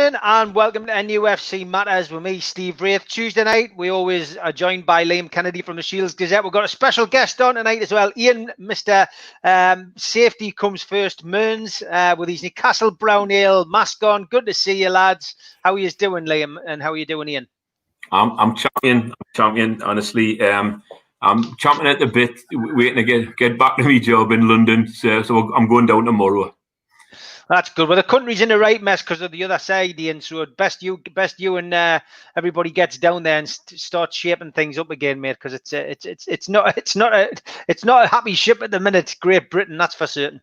evening and welcome to NUFC Matters with me, Steve Wraith. Tuesday night, we always are joined by Liam Kennedy from the Shields Gazette. We've got a special guest on tonight as well. Ian, Mr. Safety Comes First, Mearns, with his Newcastle Brown Ale mask on. Good to see you, lads. How are you doing, Liam? And how are you doing, Ian? I'm champion, honestly. I'm champing at the bit, waiting to get back to my job in London. So I'm going down tomorrow. That's good. Well, the country's in the right mess because of the other side, Ian. So best you and everybody gets down there and start shaping things up again, mate. Because it's not a happy ship at the minute. Great Britain, that's for certain.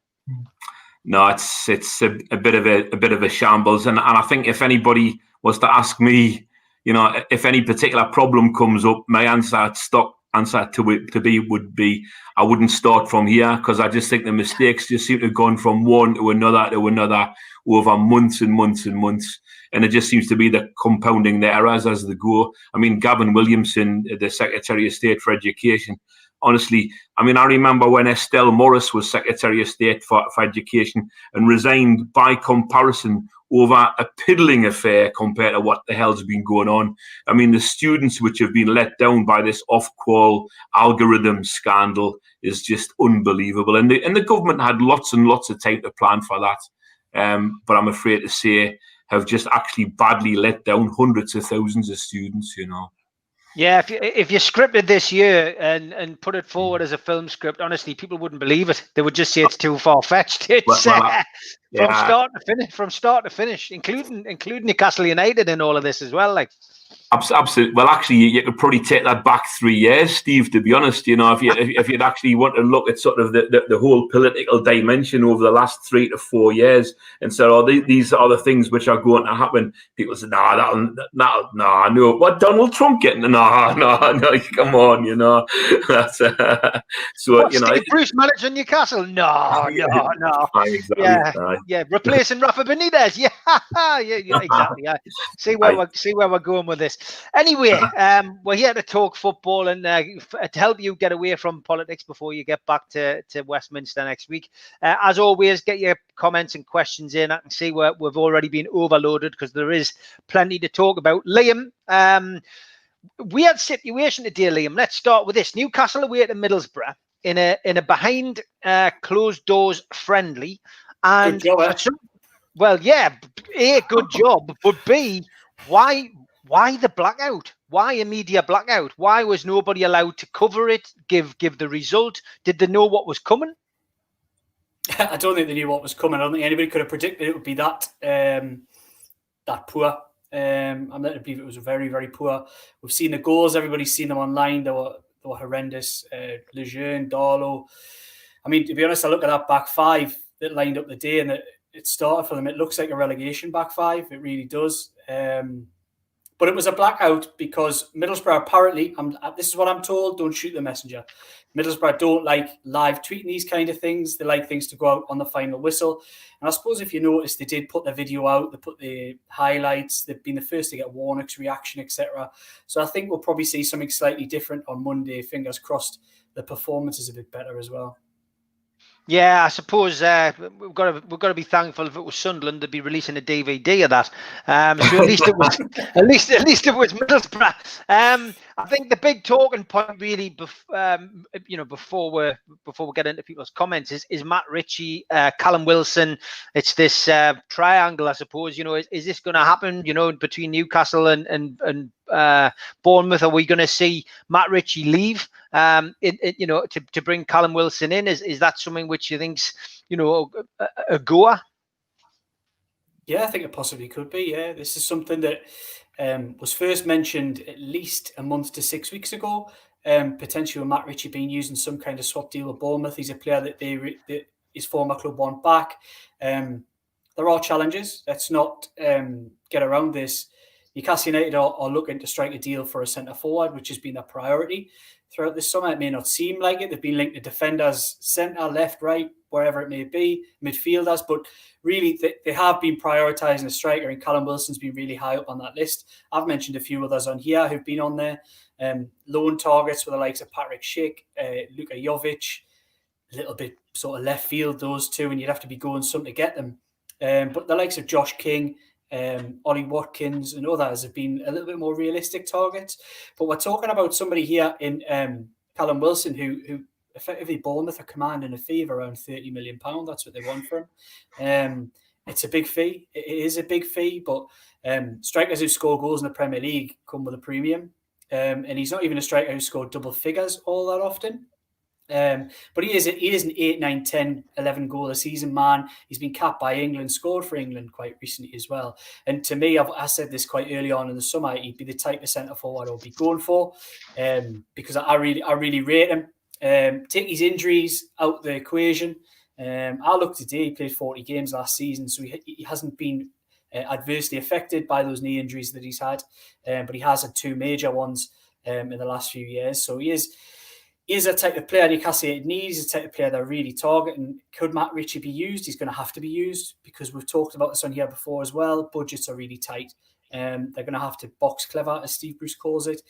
No, it's a bit of a shambles, and I think if anybody was to ask me, if any particular problem comes up, my answer would be I wouldn't start from here, because I just think the mistakes just seem to have gone from one to another over months and months and months, and it just seems to be the compounding the errors as they go. I mean, Gavin Williamson, the Secretary of State for Education, honestly, I remember when Estelle Morris was Secretary of State for Education and resigned by comparison over a piddling affair compared to what the hell's been going on. I mean, the students which have been let down by this off-call algorithm scandal is just unbelievable. And the government had lots and lots of time to plan for that. But I'm afraid to say have just actually badly let down hundreds of thousands of students, Yeah, if you scripted this year and put it forward as a film script, honestly, people wouldn't believe it. They would just say it's too far-fetched. It's from start to finish, including Newcastle United in all of this as well. Like, absolutely. Well, actually, you could probably take that back 3 years, Steve. To be honest, if you'd actually want to look at sort of the whole political dimension over the last 3 to 4 years, and so these are the things which are going to happen. People say, no. What, Donald Trump getting? No, come on, That's so Steve Bruce managing Newcastle? No. Exactly. Yeah, replacing Rafa Benitez. Yeah, exactly. See where we're going with this. Anyway, we're here to talk football and to help you get away from politics before you get back to Westminster next week. As always, get your comments and questions in. I can see we've already been overloaded because there is plenty to talk about. Liam, weird situation today, Liam. Let's start with this. Newcastle away to Middlesbrough in a behind closed doors friendly. And good job, well, yeah, A, good job, but B, why the blackout? Why a media blackout? Why was nobody allowed to cover it, give the result? Did they know what was coming? I don't think they knew what was coming. I don't think anybody could have predicted it would be that poor. I'm led to believe it was very, very poor. We've seen the goals. Everybody's seen them online. They were horrendous. Lejeune, Darlow. I mean, to be honest, I look at that back five that lined up the day, and it started for them. It looks like a relegation back five. It really does. But it was a blackout because Middlesbrough apparently, this is what I'm told, don't shoot the messenger. Middlesbrough don't like live tweeting these kind of things. They like things to go out on the final whistle. And I suppose if you notice, they did put the video out. They put the highlights. They've been the first to get Warnock's reaction, etc. So I think we'll probably see something slightly different on Monday. Fingers crossed the performance is a bit better as well. Yeah, I suppose we've got to be thankful. If it was Sunderland, they'd be releasing a DVD of that. So at least it was Middlesbrough. I think the big talking point, really, before we get into people's comments, is Matt Ritchie, Callum Wilson. It's this triangle, I suppose. Is this going to happen? Between Newcastle and Bournemouth, are we going to see Matt Ritchie leave? To bring Callum Wilson in, is that something which you think's a goer? Yeah, I think it possibly could be. Yeah, this is something that was first mentioned at least a month to 6 weeks ago. Potentially with Matt Ritchie being used in some kind of swap deal with Bournemouth. He's a player that his former club want back. There are challenges. Let's not get around this. Newcastle United are looking to strike a deal for a centre forward, which has been a priority throughout this summer. It may not seem like it. They've been linked to defenders, centre, left, right, wherever it may be, midfielders, but really they have been prioritising a striker, and Callum Wilson's been really high up on that list. I've mentioned a few others on here who've been on there. Loan targets with the likes of Patrick Schick, Luka Jovic, a little bit sort of left field, those two, and you'd have to be going something to get them. But the likes of Josh King, Ollie Watkins and others have been a little bit more realistic targets. But we're talking about somebody here in Callum Wilson, who effectively Bournemouth are commanding a fee of around £30 million. That's what they want for him. It's a big fee. It is a big fee, but strikers who score goals in the Premier League come with a premium. And he's not even a striker who scored double figures all that often. But he is an 8, 9, 10, 11 goal a season man. He's been capped by England, scored for England quite recently as well. And to me, I said this quite early on in the summer, he'd be the type of centre forward I'll be going for, because I really rate him. Take his injuries out the equation. I looked today, he played 40 games last season, so he hasn't been adversely affected by those knee injuries that he's had, but he has had 2 major ones in the last few years. So he is a type of player Newcastle United needs, a type of player they're really targeting. Could Matt Ritchie be used? He's going to have to be used, because we've talked about this on here before as well. Budgets are really tight. They're going to have to box clever, as Steve Bruce calls it.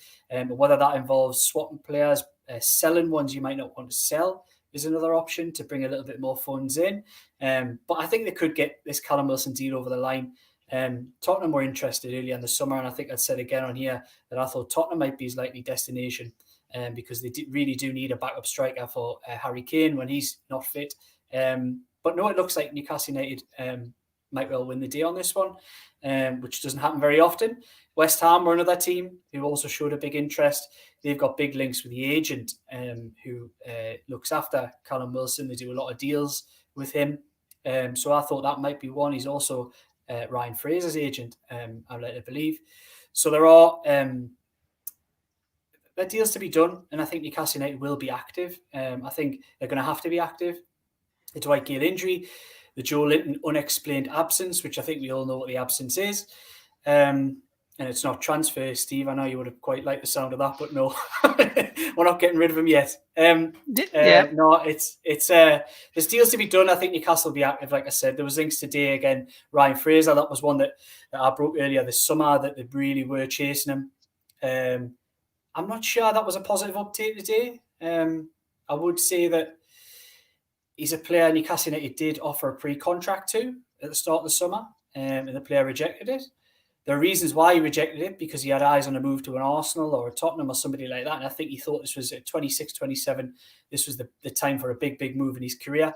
Whether that involves swapping players, selling ones you might not want to sell is another option to bring a little bit more funds in. But I think they could get this Callum Wilson deal over the line. Tottenham were interested earlier in the summer, and I think I'd said again on here that I thought Tottenham might be his likely destination, because they really do need a backup striker for Harry Kane when he's not fit. But no, it looks like Newcastle United might well win the day on this one, which doesn't happen very often. West Ham were another team who also showed a big interest. They've got big links with the agent who looks after Callum Wilson. They do a lot of deals with him. So I thought that might be one. He's also Ryan Fraser's agent, I'm led to believe. So there are deals to be done, and I think Newcastle United will be active. I think they're going to have to be active. The Dwight Gale injury, the Joe Linton unexplained absence, which I think we all know what the absence is. And it's not transfer, Steve. I know you would have quite liked the sound of that, but no, we're not getting rid of him yet. No, it's there's deals to be done. I think Newcastle will be active. Like I said, there was links today again. Ryan Fraser, that was one that I broke earlier this summer, that they really were chasing him. I'm not sure that was a positive update today. I would say that he's a player Newcastle United did offer a pre-contract to at the start of the summer, and the player rejected it. There are reasons why he rejected it, because he had eyes on a move to an Arsenal or a Tottenham or somebody like that. And I think he thought this was at 26, 27. This was the time for a big move in his career.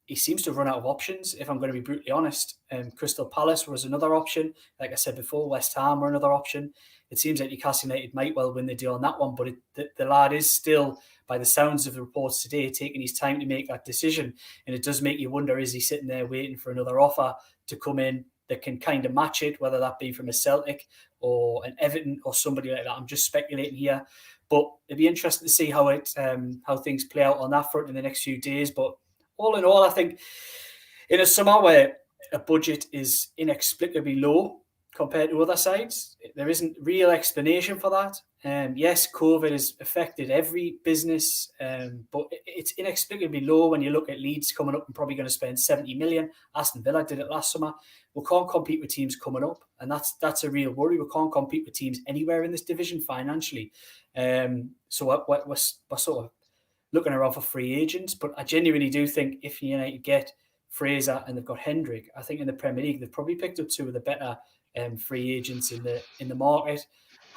He seems to have run out of options, if I'm going to be brutally honest. Crystal Palace was another option. Like I said before, West Ham were another option. It seems like Newcastle United might well win the deal on that one, but the lad is still, by the sounds of the reports today, taking his time to make that decision. And it does make you wonder, is he sitting there waiting for another offer to come in that can kind of match it, whether that be from a Celtic or an Everton or somebody like that? I'm just speculating here, but it'd be interesting to see how things play out on that front in the next few days. But all in all, I think in a summer where a budget is inexplicably low compared to other sides, there isn't real explanation for that. Yes, COVID has affected every business, but it's inexplicably low when you look at Leeds coming up and probably going to spend 70 million. Aston Villa did it last summer. We can't compete with teams coming up, and that's a real worry. We can't compete with teams anywhere in this division financially. So we're sort of looking around for free agents, but I genuinely do think if United get Fraser and they've got Hendrick, I think in the Premier League they've probably picked up 2 of the better free agents in the market.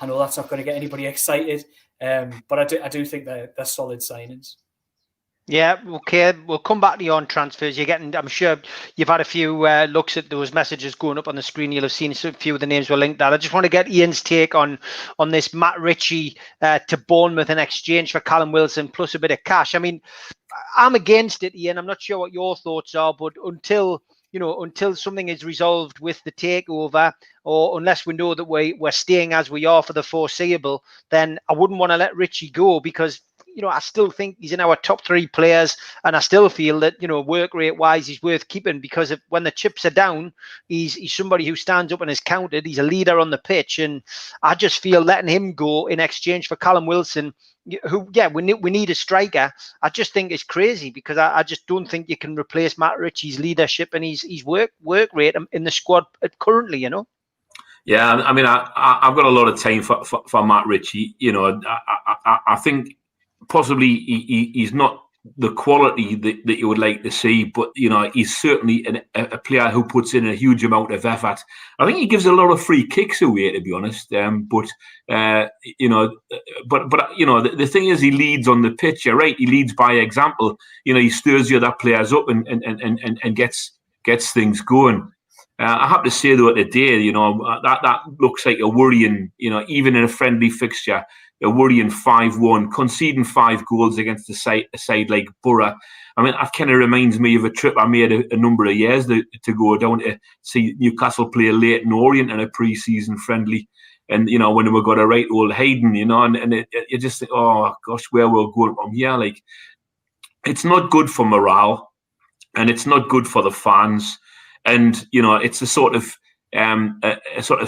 I know that's not going to get anybody excited, but I do think they're solid signings. Yeah, okay. We'll come back to you on transfers. I'm sure you've had a few looks at those messages going up on the screen. You'll have seen a few of the names were linked there. I just want to get Ian's take on this Matt Ritchie to Bournemouth in exchange for Callum Wilson plus a bit of cash. I mean, I'm against it, Ian. I'm not sure what your thoughts are, but until something is resolved with the takeover, or unless we know that we're staying as we are for the foreseeable, then I wouldn't want to let Ritchie go, because I still think he's in our top 3 players, and I still feel that work rate wise he's worth keeping, because when the chips are down, he's somebody who stands up and is counted. He's a leader on the pitch, and I just feel letting him go in exchange for Callum Wilson, who we need a striker, I just think is crazy, because I just don't think you can replace Matt Ritchie's leadership and his work rate in the squad currently. Yeah, I mean, I've got a lot of time for Matt Ritchie. I think possibly he's not the quality that you would like to see, but he's certainly a player who puts in a huge amount of effort. I think he gives a lot of free kicks away, to be honest. But the thing is, he leads on the pitch. You're right, he leads by example. He stirs the other players up and gets things going. I have to say though, today, that looks like a worrying, even in a friendly fixture, a worrying 5-1, conceding 5 goals against a side like Borough. I mean, that kind of reminds me of a trip I made a number of years to go down to see Newcastle play Leyton Orient in a pre-season friendly. And, when we got a right old Hayden, and you just think, oh, gosh, where we're going from here. Like, it's not good for morale and it's not good for the fans. And, it's a sort of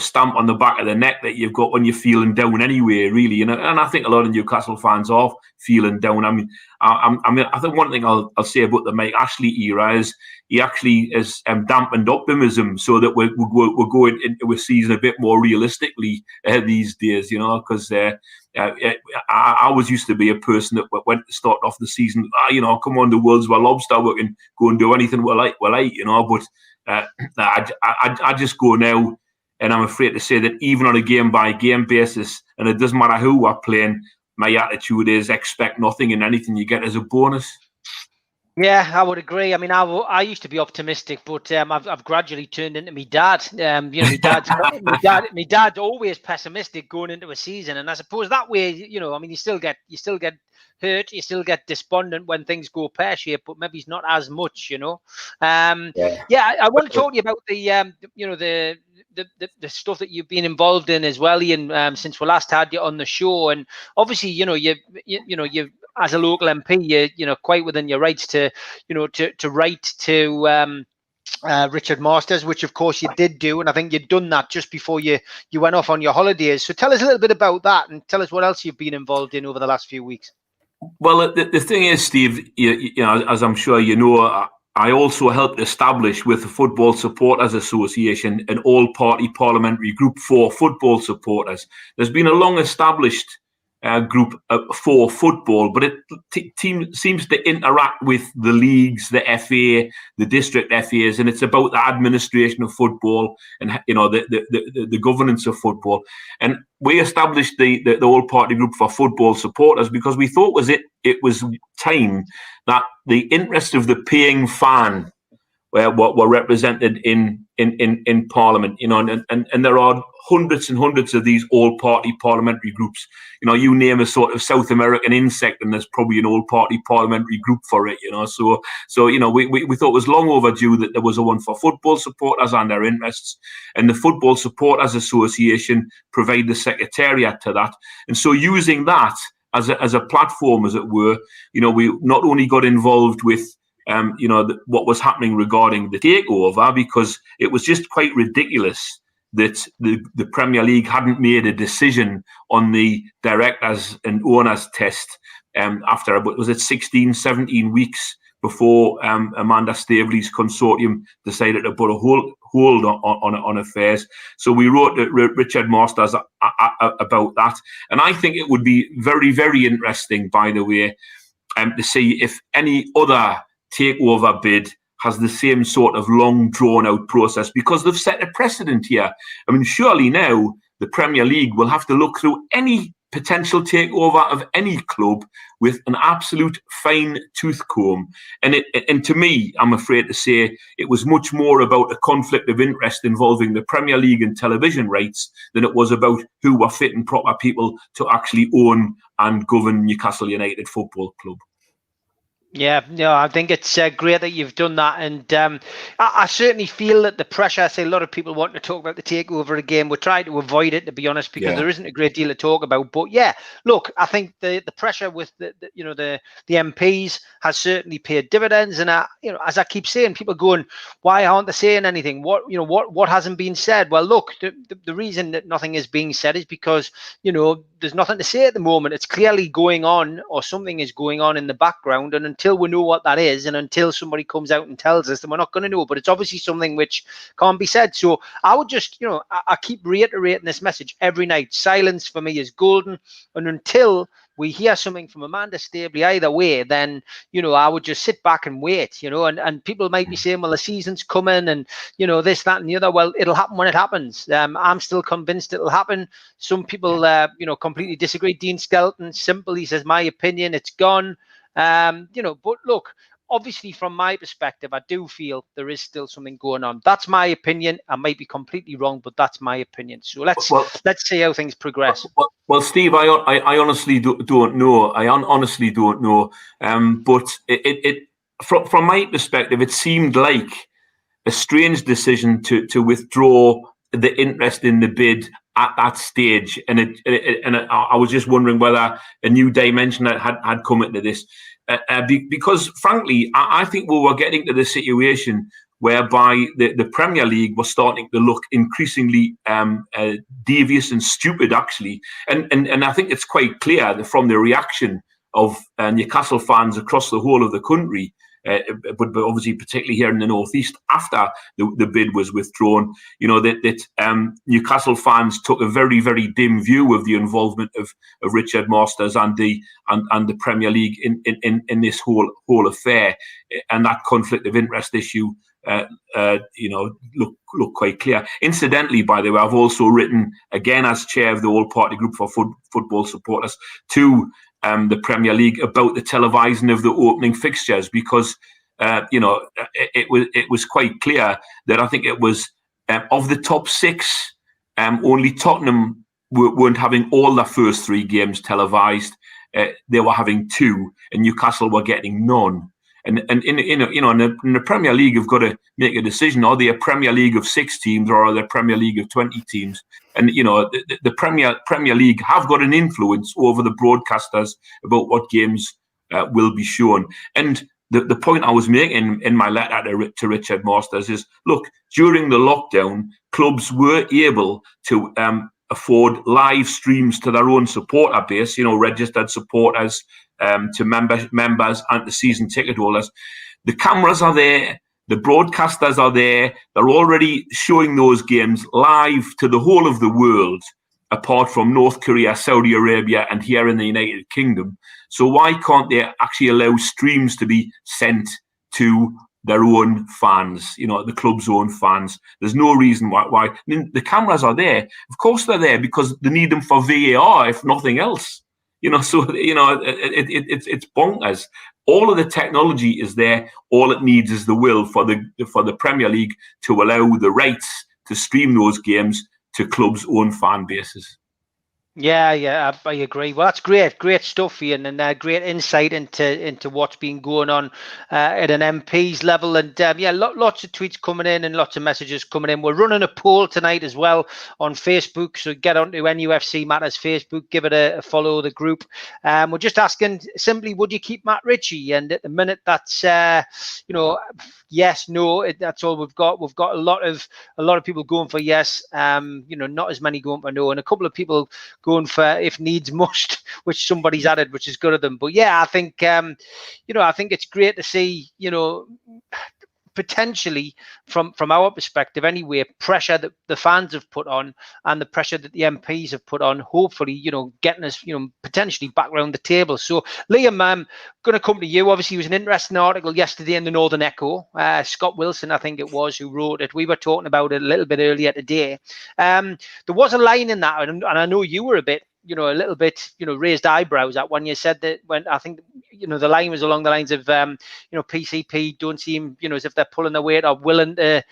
stamp on the back of the neck that you've got when you're feeling down anyway, really. And I think a lot of Newcastle fans are feeling down. I mean, I think one thing I'll say about the Mike Ashley era is he actually has dampened optimism so that we're going into a season a bit more realistically these days, because I always used to be a person that went to start off the season, come on, the world's our lobster, we can go and do anything we like, but I just go now, and I'm afraid to say that even on a game-by-game basis, and it doesn't matter who we're playing, my attitude is expect nothing, and anything you get as a bonus. Yeah, I would agree. I mean, I used to be optimistic, but I've gradually turned into my dad. My dad's always pessimistic going into a season, and I suppose that way, I mean, you still get hurt, you still get despondent when things go pear-shaped, but maybe it's not as much, I want to talk to you about the stuff that you've been involved in as well, Ian, since we last had you on the show. And obviously, you as a local MP, you're quite within your rights to write to Richard Masters, which of course you did do, and I think you'd done that just before you went off on your holidays. So tell us a little bit about that, and tell us what else you've been involved in over the last few weeks. Well, the thing is, Steve, as I'm sure you know, I also helped establish with the Football Supporters Association an all-party parliamentary group for football supporters. There's been a long-established group for football, but it seems to interact with the leagues, the FA, the district FAs, and it's about the administration of football and the governance of football. And we established the all-party group for football supporters because we thought it was time that the interest of the paying fan were represented in Parliament, and there are hundreds and hundreds of these all-party parliamentary groups. You name a sort of South American insect, and there's probably an all-party parliamentary group for it. So we thought it was long overdue that there was a one for football supporters and their interests, and the Football Supporters Association provide the secretariat to that. And so using that as a platform, as it were, we not only got involved with what was happening regarding the takeover, because it was just quite ridiculous that the Premier League hadn't made a decision on the directors and owners test after, was it 16, 17 weeks before Amanda Staveley's consortium decided to put a hold on affairs. So we wrote to Richard Masters about that. And I think it would be very, very interesting, by the way, to see if any other takeover bid has the same sort of long drawn out process, because they've set a precedent here. I mean, surely now the Premier League will have to look through any potential takeover of any club with an absolute fine tooth comb. And to me, I'm afraid to say, it was much more about a conflict of interest involving the Premier League and television rights than it was about who were fit and proper people to actually own and govern Newcastle United Football Club. Yeah, I think it's great that you've done that, and I certainly feel that the pressure. I say a lot of people want to talk about the takeover again. We're trying to avoid it, to be honest, because there isn't a great deal to talk about. But yeah, look, I think the pressure with the MPs has certainly paid dividends, and as I keep saying, people going, why aren't they saying anything? What hasn't been said? Well, look, the reason that nothing is being said is because there's nothing to say at the moment. It's clearly going on, or something is going on in the background, and until we know what that is, and until somebody comes out and tells us, then we're not going to know. But it's obviously something which can't be said. So I would just, I keep reiterating this message every night. Silence for me is golden, and until we hear something from Amanda Staveley either way, then, I would just sit back and wait, and people might be saying, well, the season's coming and, this, that, and the other. Well, it'll happen when it happens. I'm still convinced it'll happen. Some people, completely disagree. Dean Skelton, simple, he says, my opinion, it's gone. But look, obviously, from my perspective, I do feel there is still something going on. That's my opinion. I might be completely wrong, but that's my opinion. So let's see how things progress. Well, Steve, I honestly don't know. I honestly don't know. But it from my perspective, it seemed like a strange decision to withdraw the interest in the bid at that stage, and I was just wondering whether a new dimension had come into this, because frankly, I think we were getting to the situation whereby the Premier League was starting to look increasingly devious and stupid, actually, and I think it's quite clear that from the reaction of Newcastle fans across the whole of the country. But obviously, particularly here in the northeast, after the bid was withdrawn, that Newcastle fans took a very, very dim view of the involvement of Richard Masters and the Premier League in this whole affair, and that conflict of interest issue. Look quite clear. Incidentally, by the way, I've also written again as chair of the All-Party Group for Football Supporters to the Premier League about the televising of the opening fixtures, because it was quite clear that I think it was of the top six, only Tottenham weren't having all their first three games televised. They were having two, and Newcastle were getting none. And in the Premier League, you've got to make a decision: are they a Premier League of 6 teams, or are they a Premier League of 20 teams? And the Premier League have got an influence over the broadcasters about what games will be shown. And the point I was making in my letter to Richard Masters is: look, during the lockdown, clubs were able to afford live streams to their own supporter base, registered supporters, to members and to season ticket holders. The cameras are there, the broadcasters are there, they're already showing those games live to the whole of the world, apart from North Korea, Saudi Arabia, and here in the United Kingdom. So why can't they actually allow streams to be sent to their own fans, the club's own fans? There's no reason why. I mean, the cameras are there. Of course they're there because they need them for VAR, if nothing else. It's bonkers. All of the technology is there. All it needs is the will for the Premier League to allow the rights to stream those games to clubs' own fan bases. Yeah, I agree. Well, that's great stuff, Ian, and great insight into what's been going on at an MP's level. And lots of tweets coming in and lots of messages coming in. We're running a poll tonight as well on Facebook, so get onto NUFC Matters Facebook, give it a follow the group. We're just asking simply, would you keep Matt Ritchie? And at the minute, that's yes, no. That's all we've got. We've got a lot of people going for yes. Not as many going for no, and a couple of people going for if needs must, which somebody's added, which is good of them. But yeah, I think I think it's great to see, potentially from our perspective anyway, pressure that the fans have put on and the pressure that the MPs have put on, hopefully, getting us, potentially back around the table. So Liam, I'm going to come to you. Obviously, it was an interesting article yesterday in the Northern Echo. Scott Wilson, I think it was, who wrote it. We were talking about it a little bit earlier today. There was a line in that, and I know you were a little bit, raised eyebrows at when you said that, when I think, the line was along the lines of, PCP don't seem, as if they're pulling their weight or willing to,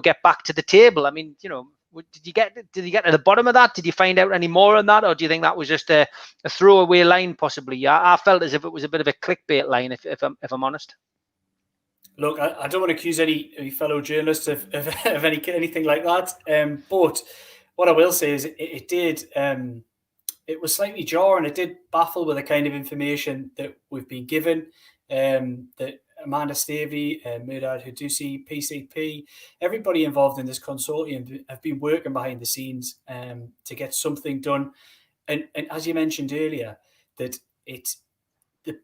get back to the table. I mean, did you get to the bottom of that? Did you find out any more on that? Or do you think that was just a throwaway line, possibly? I felt as if it was a bit of a clickbait line, if I'm honest. Look, I don't want to accuse any fellow journalists of anything like that. But what I will say is it did... it was slightly jarring. It did baffle with the kind of information that we've been given, that Amanda Staveley, Murdad Houdoussi, PCP, everybody involved in this consortium have been working behind the scenes to get something done. And as you mentioned earlier, that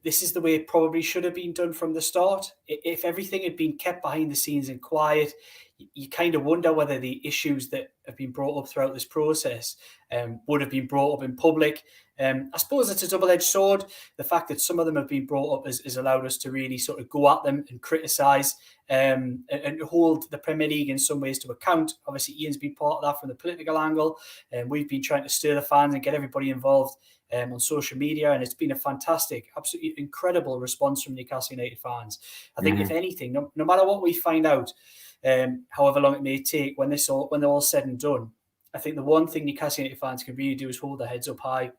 this is the way it probably should have been done from the start. If everything had been kept behind the scenes and quiet, you kind of wonder whether the issues that have been brought up throughout this process would have been brought up in public. I suppose it's a double-edged sword. The fact that some of them have been brought up has allowed us to really sort of go at them and criticise and hold the Premier League in some ways to account. Obviously, Ian's been part of that from the political angle, and we've been trying to stir the fans and get everybody involved on social media, and it's been a fantastic, absolutely incredible response from Newcastle United fans. I think, if anything, no matter what we find out, however long it may take, when they're all said and done, I think the one thing Newcastle United fans can really do is hold their heads up high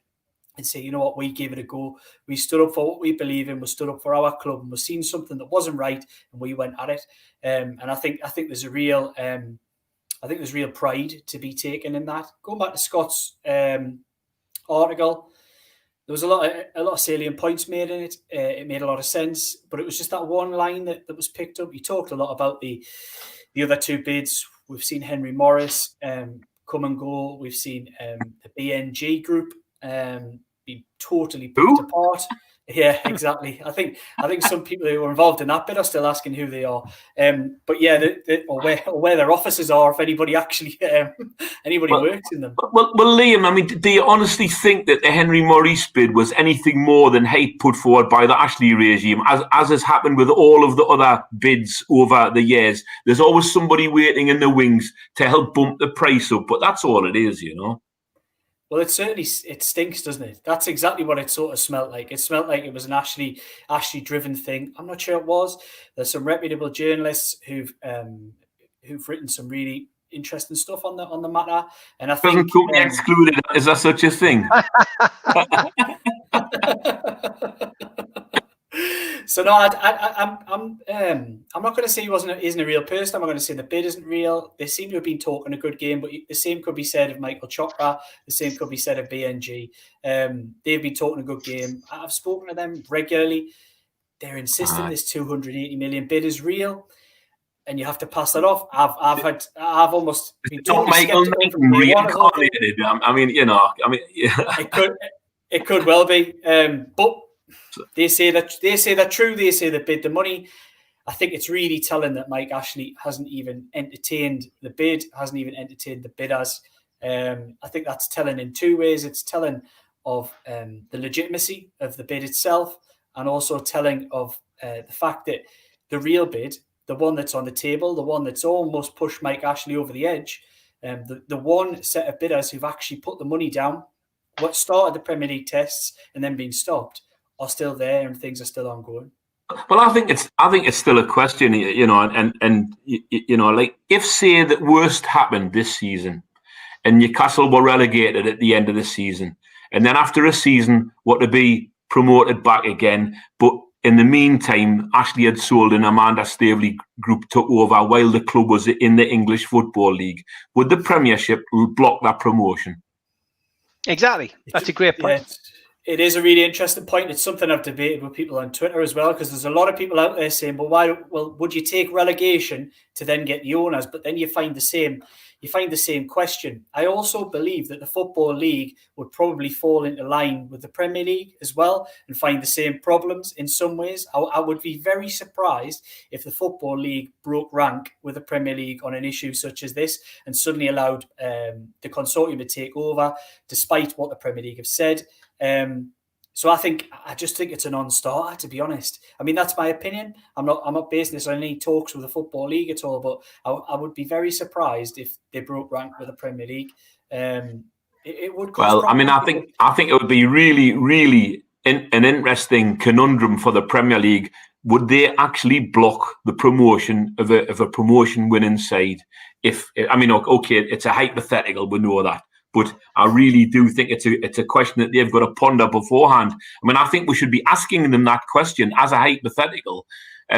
and say, you know what, we gave it a go. We stood up for what we believe in. We stood up for our club, and we've seen something that wasn't right, and we went at it. And I think there's a real, there's real pride to be taken in that. Going back to Scott's article, there was a lot of salient points made in it. It made a lot of sense, but it was just that one line that was picked up. He talked a lot about the other two bids. We've seen Henry Morris come and go. We've seen the BNG group be totally picked apart. Yeah, exactly. I think some people who were involved in that bit are still asking who they are. But yeah, or where their offices are, if anybody actually works in them. Well, Liam, I mean, do you honestly think that the Henry Maurice bid was anything more than hate put forward by the Ashley regime, as has happened with all of the other bids over the years? There's always somebody waiting in the wings to help bump the price up, but that's all it is, you know. Well, it stinks, doesn't it? That's exactly what it sort of smelled like. It smelled like it was an Ashley-driven thing. I'm not sure it was. There's some reputable journalists who've written some really interesting stuff on the matter, and I think doesn't be excluded. Is there such a thing? So no, I'm not going to say he isn't a real person. I'm not going to say the bid isn't real. They seem to have been talking a good game, but the same could be said of Michael Chopra. The same could be said of BNG. They've been talking a good game. I've spoken to them regularly. They're insisting this 280 million bid is real, and you have to pass that off. I've almost been totally Michael reincarnated. I mean, yeah. It could well be, but. They say they're true. They say they bid the money. I think it's really telling that Mike Ashley hasn't even entertained the bid, hasn't even entertained the bidders. I think that's telling in two ways. It's telling of the legitimacy of the bid itself, and also telling of the fact that the real bid, the one that's on the table, the one that's almost pushed Mike Ashley over the edge, the one set of bidders who've actually put the money down, what started the Premier League tests and then been stopped, are still there, and things are still ongoing. Well, I think it's still a question, you know, and you know, like if say the worst happened this season, and Newcastle were relegated at the end of the season, and then after a season were to be promoted back again, but in the meantime, Ashley had sold and Amanda Staveley Group took over while the club was in the English Football League, would the Premiership block that promotion? Exactly, that's a great point. Yeah. It is a really interesting point. It's something I've debated with people on Twitter as well, because there's a lot of people out there saying, well, would you take relegation to then get the owners? But then you find the same question. I also believe that the Football League would probably fall into line with the Premier League as well and find the same problems in some ways. I would be very surprised if the Football League broke rank with the Premier League on an issue such as this and suddenly allowed the consortium to take over, despite what the Premier League have said. So I just think it's a non-starter, to be honest. I mean, that's my opinion. I'm not basing this on any talks with the Football League at all, but I would be very surprised if they broke rank with the Premier League. It would. Well, I mean, I think it would be really, really an interesting conundrum for the Premier League. Would they actually block the promotion of a promotion winning side? Okay, it's a hypothetical. We know that. But I really do think it's a question that they've got to ponder beforehand. I mean, I think we should be asking them that question as a hypothetical,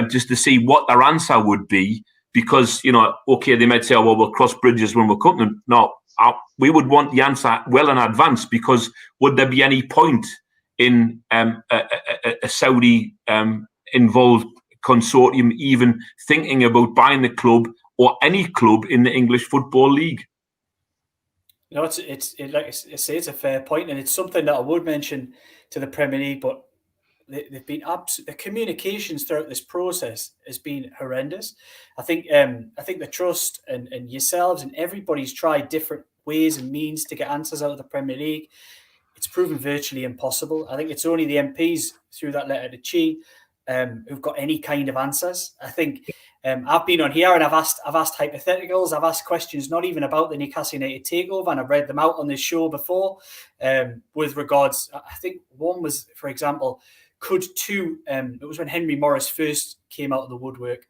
just to see what their answer would be. Because, you know, okay, they might say, oh, well, we'll cross bridges when we're coming. No, we would want the answer well in advance, because would there be any point in a Saudi involved consortium even thinking about buying the club or any club in the English Football League? You know, it's like I say, it's a fair point, and it's something that I would mention to the Premier League, but they've been the communications throughout this process has been horrendous. I think the trust and yourselves and everybody's tried different ways and means to get answers out of the Premier League. It's proven virtually impossible. I think it's only the MPs through that letter to Chi who've got any kind of answers. I think I've been on here and I've asked hypotheticals. I've asked questions not even about the Newcastle United takeover, and I've read them out on this show before. With regards, I think one was, for example, could two? It was when Henry Morris first came out of the woodwork.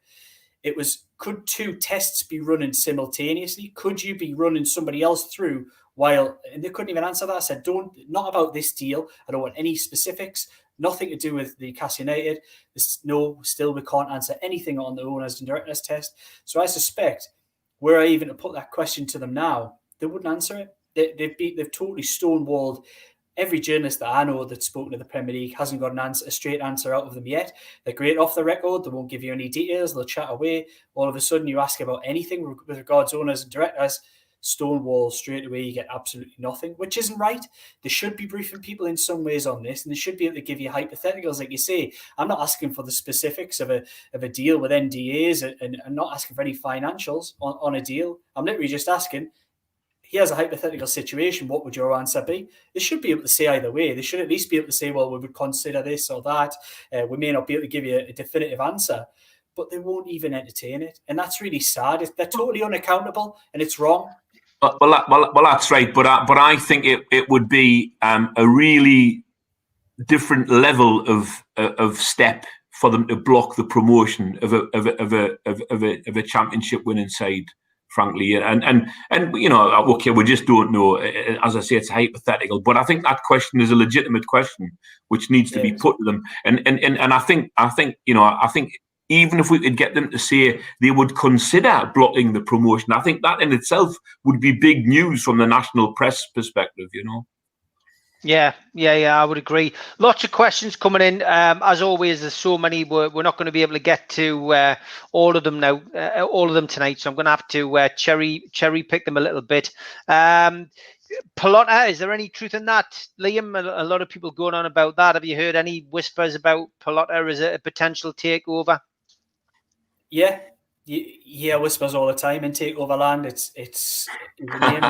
It was, could two tests be running simultaneously? Could you be running somebody else through while? And they couldn't even answer that. I said, not about this deal. I don't want any specifics. Nothing to do with the Newcastle United. Still we can't answer anything on the owners and directors test. So I suspect, were I even to put that question to them now, they wouldn't answer it. They've totally stonewalled. Every journalist that I know that's spoken to the Premier League hasn't got a straight answer out of them yet. They're great off the record. They won't give you any details. They'll chat away. All of a sudden, you ask about anything with regards to owners and directors, stonewall straight away. You get absolutely nothing, which isn't right. They should be briefing people in some ways on this, and they should be able to give you hypotheticals. Like you say, I'm not asking for the specifics of a deal with NDAs, and I'm not asking for any financials on a deal. I'm literally just asking, here's a hypothetical situation. What would your answer be? They should be able to say either way. They should at least be able to say, well, we would consider this or that. We may not be able to give you a definitive answer, but they won't even entertain it. And that's really sad. They're totally unaccountable, and it's wrong. Well, that's right. But I think it would be a really different level of step for them to block the promotion of a championship winning side. Frankly, and you know, okay, we just don't know. As I say, it's hypothetical, but I think that question is a legitimate question which needs to be put to them. And I think even if we could get them to say they would consider blocking the promotion, I think that in itself would be big news from the national press perspective. You know. Yeah, I would agree. Lots of questions coming in. As always, there's so many. We're not going to be able to get to all of them now, all of them tonight. So I'm going to have to cherry pick them a little bit. Palotta, is there any truth in that, Liam? A lot of people going on about that. Have you heard any whispers about Palotta as a potential takeover? Yeah, whispers all the time in takeover land. It's a name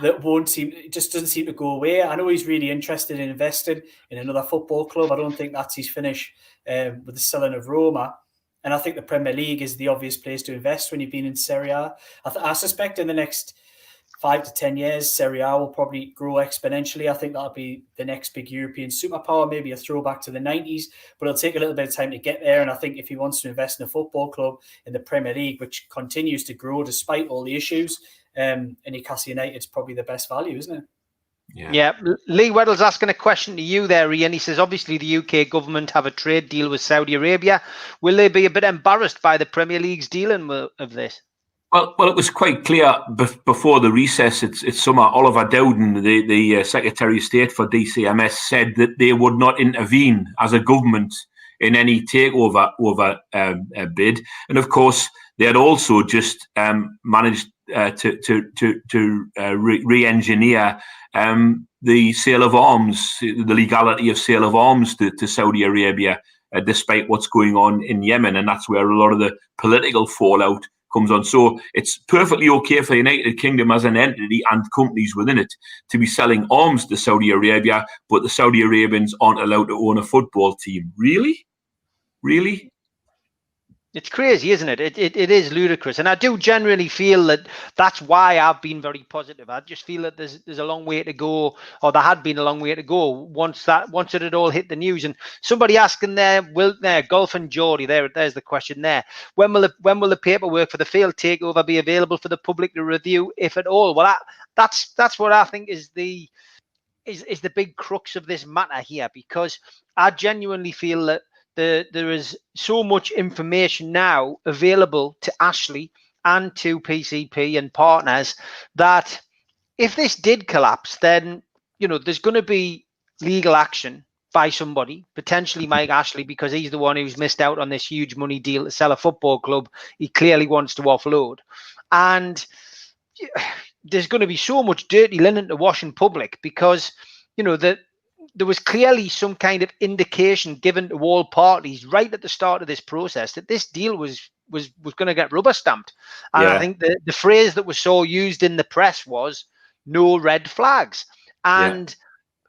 that doesn't seem to go away. I know he's really interested in investing in another football club. I don't think that's his finish with the selling of Roma. And I think the Premier League is the obvious place to invest when you've been in Serie A. I suspect in the next 5 to 10 years, Serie A will probably grow exponentially. I think that'll be the next big European superpower, maybe a throwback to the 90s, but it'll take a little bit of time to get there. And I think if he wants to invest in a football club in the Premier League, which continues to grow despite all the issues, and Newcastle United is probably the best value, isn't it? Yeah. Lee Weddle's asking a question to you there, Ian. He says, obviously the UK government have a trade deal with Saudi Arabia. Will they be a bit embarrassed by the Premier League's dealing of this? Well, it was quite clear before the recess. It's summer. Oliver Dowden, the Secretary of State for DCMS, said that they would not intervene as a government in any takeover bid. And of course, they had also just managed to re-engineer the sale of arms, the legality of sale of arms to Saudi Arabia, despite what's going on in Yemen, and that's where a lot of the political fallout comes on. So it's perfectly okay for the United Kingdom as an entity and companies within it to be selling arms to Saudi Arabia, but the Saudi Arabians aren't allowed to own a football team. Really? It's crazy, isn't it? It is ludicrous. And I do generally feel that that's why I've been very positive. I just feel that there's a long way to go, or there had been a long way to go once it had all hit the news. And somebody asking there, Golf and Geordie, there's the question there. When will the paperwork for the failed takeover be available for the public to review, if at all? Well, that's what I think is the big crux of this matter here, because I genuinely feel that there is so much information now available to Ashley and to PCP and partners that if this did collapse, then there's going to be legal action by somebody, potentially Mike Ashley, because he's the one who's missed out on this huge money deal to sell a football club he clearly wants to offload. And there's going to be so much dirty linen to wash in public, because there was clearly some kind of indication given to all parties right at the start of this process that this deal was going to get rubber stamped. And I think the phrase that was so used in the press was no red flags. And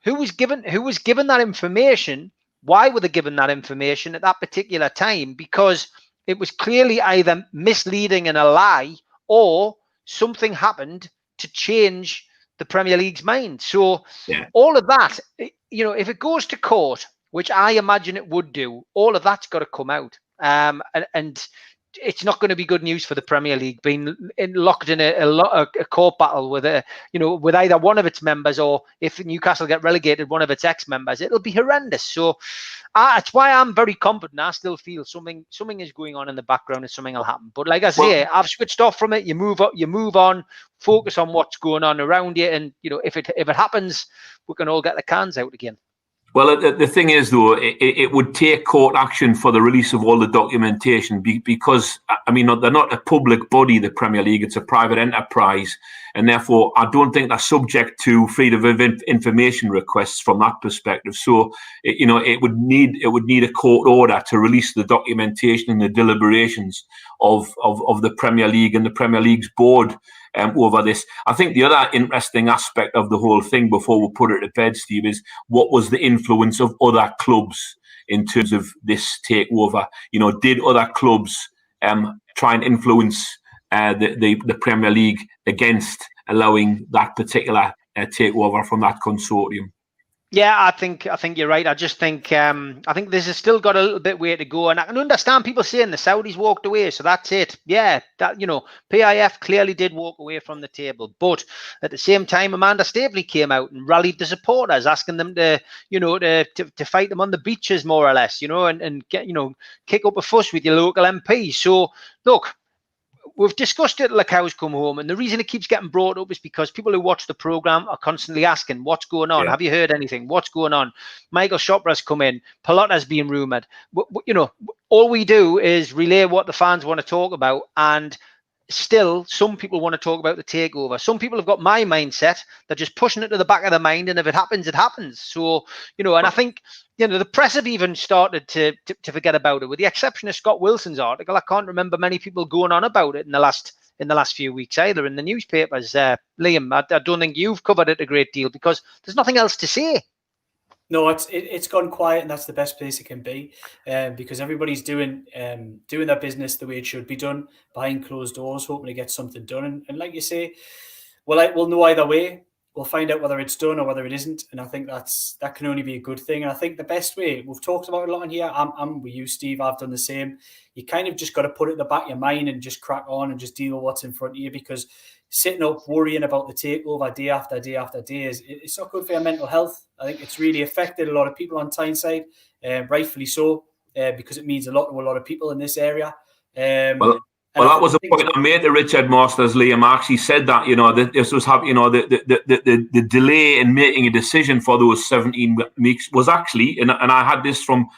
who was given that information? Why were they given that information at that particular time? Because it was clearly either misleading and a lie, or something happened to change the Premier League's mind. So all of that, if it goes to court, which I imagine it would do, all of that's got to come out. And it's not going to be good news for the Premier League being locked in a court battle with with either one of its members, or if Newcastle get relegated, one of its ex-members. It'll be horrendous. So that's why I'm very confident. I still feel something is going on in the background and something will happen. But like I say, I've switched off from it. You move on, focus on what's going on around you, and if it happens, we can all get the cans out again. Well, the thing is, though, it would take court action for the release of all the documentation because, I mean, they're not a public body, the Premier League. It's a private enterprise. And therefore, I don't think they're subject to freedom of information requests from that perspective. So, it would need a court order to release the documentation and the deliberations of the Premier League and the Premier League's board over this. I think the other interesting aspect of the whole thing, before we put it to bed, Steve, is what was the influence of other clubs in terms of this takeover? Did other clubs try and influence the Premier League against allowing that particular takeover from that consortium? Yeah, I think you're right. I just think I think this has still got a little bit way to go, and I can understand people saying the Saudis walked away, so that's it. Yeah, that PIF clearly did walk away from the table, but at the same time, Amanda Staveley came out and rallied the supporters, asking them to to fight them on the beaches, more or less, and get kick up a fuss with your local MP. So look, we've discussed it till the cows come home, and the reason it keeps getting brought up is because people who watch the programme are constantly asking, what's going on? Have you heard anything? What's going on? Michael Chopra's come in. Pallotta's being rumoured. All we do is relay what the fans want to talk about, and still some people want to talk about the takeover. Some people have got my mindset. They're just pushing it to the back of their mind, and if it happens, it happens. So, and I think the press have even started to forget about it, with the exception of Scott Wilson's article. I can't remember many people going on about it in the last few weeks either in the newspapers. Liam, I don't think you've covered it a great deal because there's nothing else to say. No, it's gone quiet, and that's the best place it can be, because everybody's doing their business the way it should be done, behind closed doors, hoping to get something done. And like you say, we'll know either way. We'll find out whether it's done or whether it isn't, and I think that can only be a good thing. And I think the best way, we've talked about it a lot in here. I'm with you, Steve. I've done the same. You kind of just got to put it in the back of your mind and just crack on and just deal with what's in front of you, because sitting up worrying about the takeover day after day after day it's not good for your mental health. I think it's really affected a lot of people on Tyneside, rightfully so, because it means a lot to a lot of people in this area. Well, that was a point I made to Richard Masters. Liam actually said that that this was the delay in making a decision for those 17 weeks was actually, and I had this from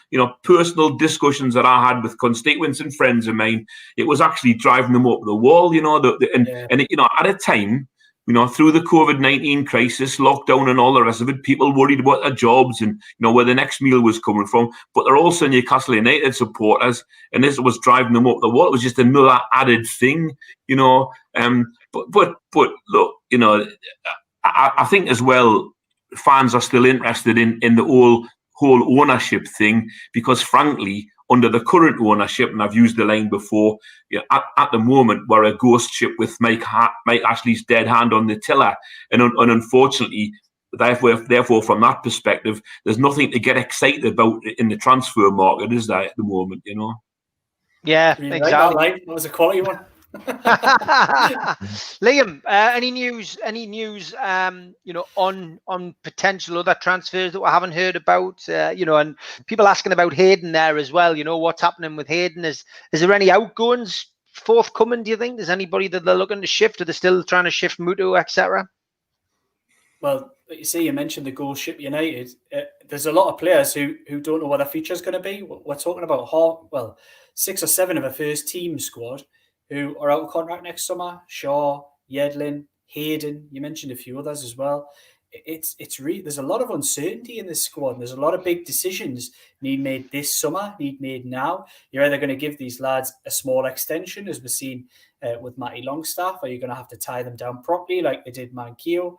personal discussions that I had with constituents and friends of mine. It was actually driving them up the wall, and at a time, through the COVID-19 crisis, lockdown and all the rest of it, people worried about their jobs and, where the next meal was coming from. But they're also Newcastle United supporters, and this was driving them up the wall. It was just another added thing, But look, I think as well, fans are still interested in the whole ownership thing, because frankly, under the current ownership, and I've used the line before, at the moment, we're a ghost ship with Mike Ashley's dead hand on the tiller. And unfortunately, therefore, from that perspective, there's nothing to get excited about in the transfer market, is there, at the moment, Yeah, exactly. That was a quality one. Liam, any news on potential other transfers that we haven't heard about, and people asking about Hayden there as well, what's happening with Hayden? Is there any outgoings forthcoming, do you think? Is anybody that they're looking to shift? Are they still trying to shift Mutu, etc.? Well, you see, you mentioned the Ghost Ship United. There's a lot of players who don't know what their future is going to be. We're talking about 6 or 7 of a first team squad who are out of contract next summer. Shaw, Yedlin, Hayden, you mentioned a few others as well. there's a lot of uncertainty in this squad. And there's a lot of big decisions need made this summer, need made now. You're either going to give these lads a small extension, as we've seen with Matty Longstaff, or you're going to have to tie them down properly, like they did Manquillo.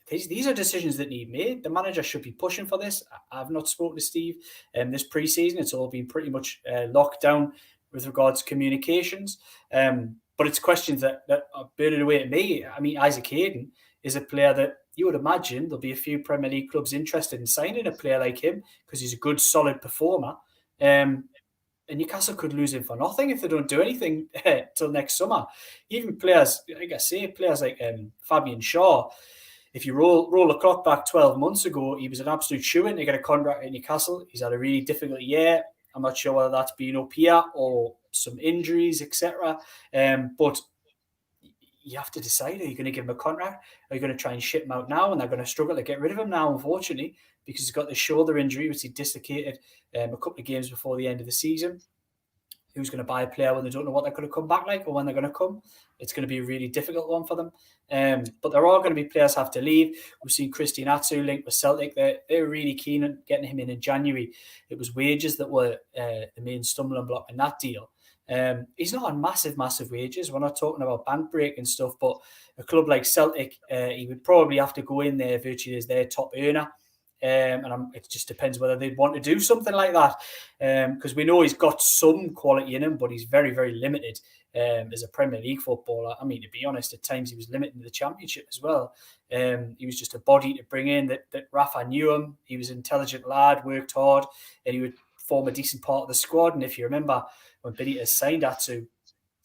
These are decisions that need made. The manager should be pushing for this. I've not spoken to Steve this pre-season. It's all been pretty much locked down with regards to communications. But it's questions that are burning away at me. I mean, Isaac Hayden is a player that you would imagine there'll be a few Premier League clubs interested in signing a player like him because he's a good, solid performer. And Newcastle could lose him for nothing if they don't do anything till next summer. Even players, like I say, players like Fabian Shaw, if you roll the clock back 12 months ago, he was an absolute shoo-in to get a contract at Newcastle. He's had a really difficult year. I'm not sure whether that's been up here or some injuries, etc. But you have to decide, are you going to give him a contract? Are you going to try and ship him out now? And they're going to struggle to get rid of him now, unfortunately, because he's got the shoulder injury, which he dislocated a couple of games before the end of the season. Who's going to buy a player when they don't know what they're going to come back like or when they're going to come? It's going to be a really difficult one for them. But there are going to be players have to leave. We've seen Christian Atsu linked with Celtic. They're really keen on getting him in January. It was wages that were the main stumbling block in that deal. He's not on massive wages. We're not talking about bank break and stuff, but a club like Celtic, he would probably have to go in there virtually as their top earner. It just depends whether they'd want to do something like that, because we know he's got some quality in him, but he's very, very limited as a Premier League footballer. I mean, to be honest, at times he was limited in the Championship as well. He was just a body to bring in that Rafa knew him. He was an intelligent lad, worked hard, and he would form a decent part of the squad. And if you remember when Benitez signed Atsu,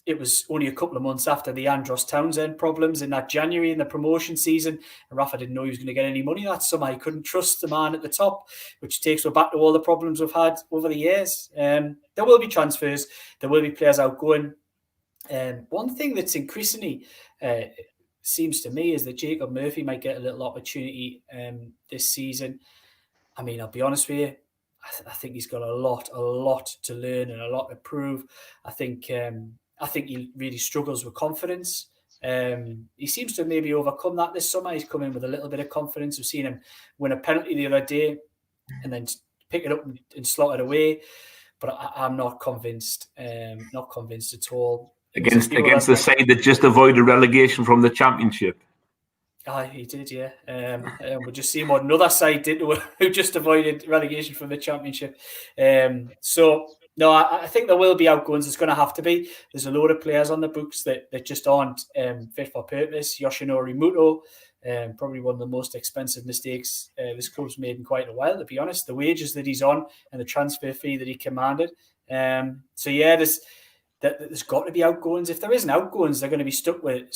it was only a couple of months after the Andros Townsend problems in that January in the promotion season. And Rafa didn't know he was going to get any money that summer. He couldn't trust the man at the top, which takes us back to all the problems we've had over the years. There will be transfers. There will be players outgoing. One thing that's increasingly seems to me is that Jacob Murphy might get a little opportunity this season. I mean, I'll be honest with you. I think he's got a lot to learn and a lot to prove. I think he really struggles with confidence. He seems to maybe overcome that this summer. He's come in with a little bit of confidence. We've seen him win a penalty the other day and then pick it up and slot it away. But I'm not convinced. Not convinced at all. Against the side that just avoided relegation from the Championship. He did, yeah. We'll just see what another side did who just avoided relegation from the Championship. No, I think there will be outgoings. It's going to have to be. There's a load of players on the books that just aren't fit for purpose. Yoshinori Muto, probably one of the most expensive mistakes this club's made in quite a while, to be honest. The wages that he's on and the transfer fee that he commanded. There's got to be outgoings. If there isn't outgoings, they're going to be stuck with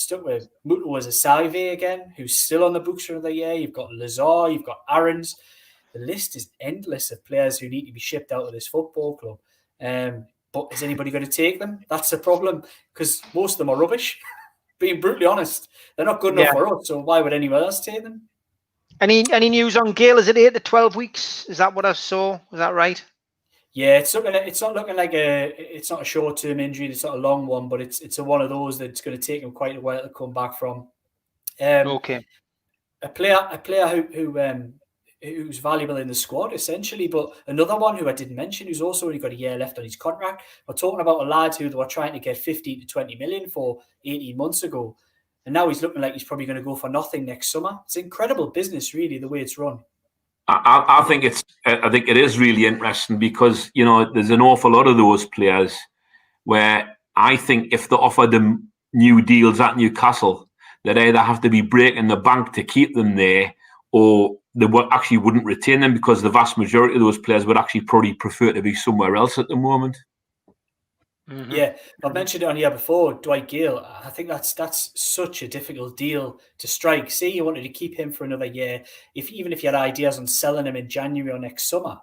Muto as a Saive again, who's still on the books for another year. You've got Lazar, you've got Aarons. The list is endless of players who need to be shipped out of this football club. But is anybody going to take them? That's the problem, because most of them are rubbish. Being brutally honest, they're not good enough for us. So why would anyone else take them? Any news on Gale? Is it 8 to 12 weeks? Is that what I saw? Is that right? Yeah, it's not a short-term injury. It's not a long one, but it's one of those that's going to take him quite a while to come back from. Okay. A player who's valuable in the squad, essentially, but another one who I didn't mention, who's also only got a year left on his contract. We're talking about a lad who they were trying to get 15 to 20 million for 18 months ago, and now he's looking like he's probably going to go for nothing next summer. It's incredible business, really, the way it's run. I think it is really interesting because, you know, there's an awful lot of those players where I think if they offer them new deals at Newcastle, they'd either have to be breaking the bank to keep them there, or they actually wouldn't retain them, because the vast majority of those players would actually probably prefer to be somewhere else at the moment. Mm-hmm. Yeah, I've mentioned it on here before, Dwight Gale. I think that's such a difficult deal to strike. Say you wanted to keep him for another year, even if you had ideas on selling him in January or next summer,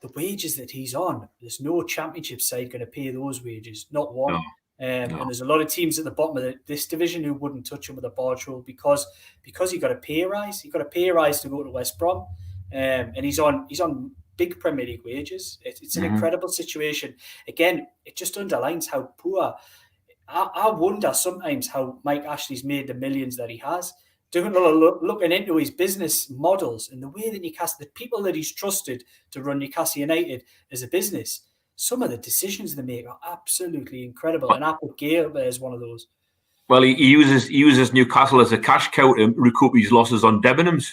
the wages that he's on, there's no Championship side going to pay those wages, not one. No. And there's a lot of teams at the bottom of this division who wouldn't touch him with a barge roll because he got a pay rise. He got a pay rise to go to West Brom, and he's on big Premier League wages. It's an incredible situation. Again, it just underlines how poor. I wonder sometimes how Mike Ashley's made the millions that he has. doing a lot of looking into his business models and the way that Newcastle, the people that he's trusted to run Newcastle United as a business, some of the decisions they make are absolutely incredible. And I put Gale there as one of those. Well, he uses Newcastle as a cash cow to recoup his losses on Debenhams.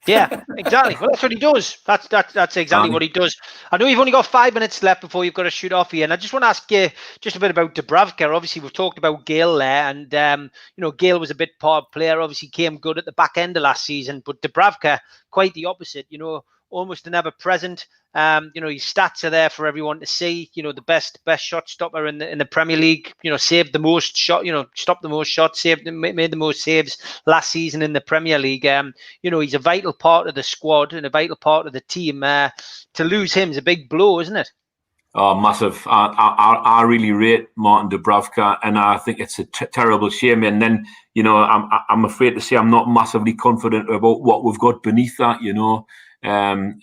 Yeah, exactly. Well, that's what he does. That's exactly what he does. I know you've only got 5 minutes left before you've got to shoot off here, and I just want to ask you just a bit about Dubravka. Obviously, we've talked about Gale there, and Gale was a bit part player. Obviously, came good at the back end of last season, but Dubravka quite the opposite. Almost an ever present. His stats are there for everyone to see. The best shot stopper in the Premier League. Saved the most shot. Stopped the most shots. Made the most saves last season in the Premier League. He's a vital part of the squad and a vital part of the team. To lose him is a big blow, isn't it? Oh, massive! I really rate Martin Dubravka, and I think it's a terrible shame. And then I'm afraid to say I'm not massively confident about what we've got beneath that. I'm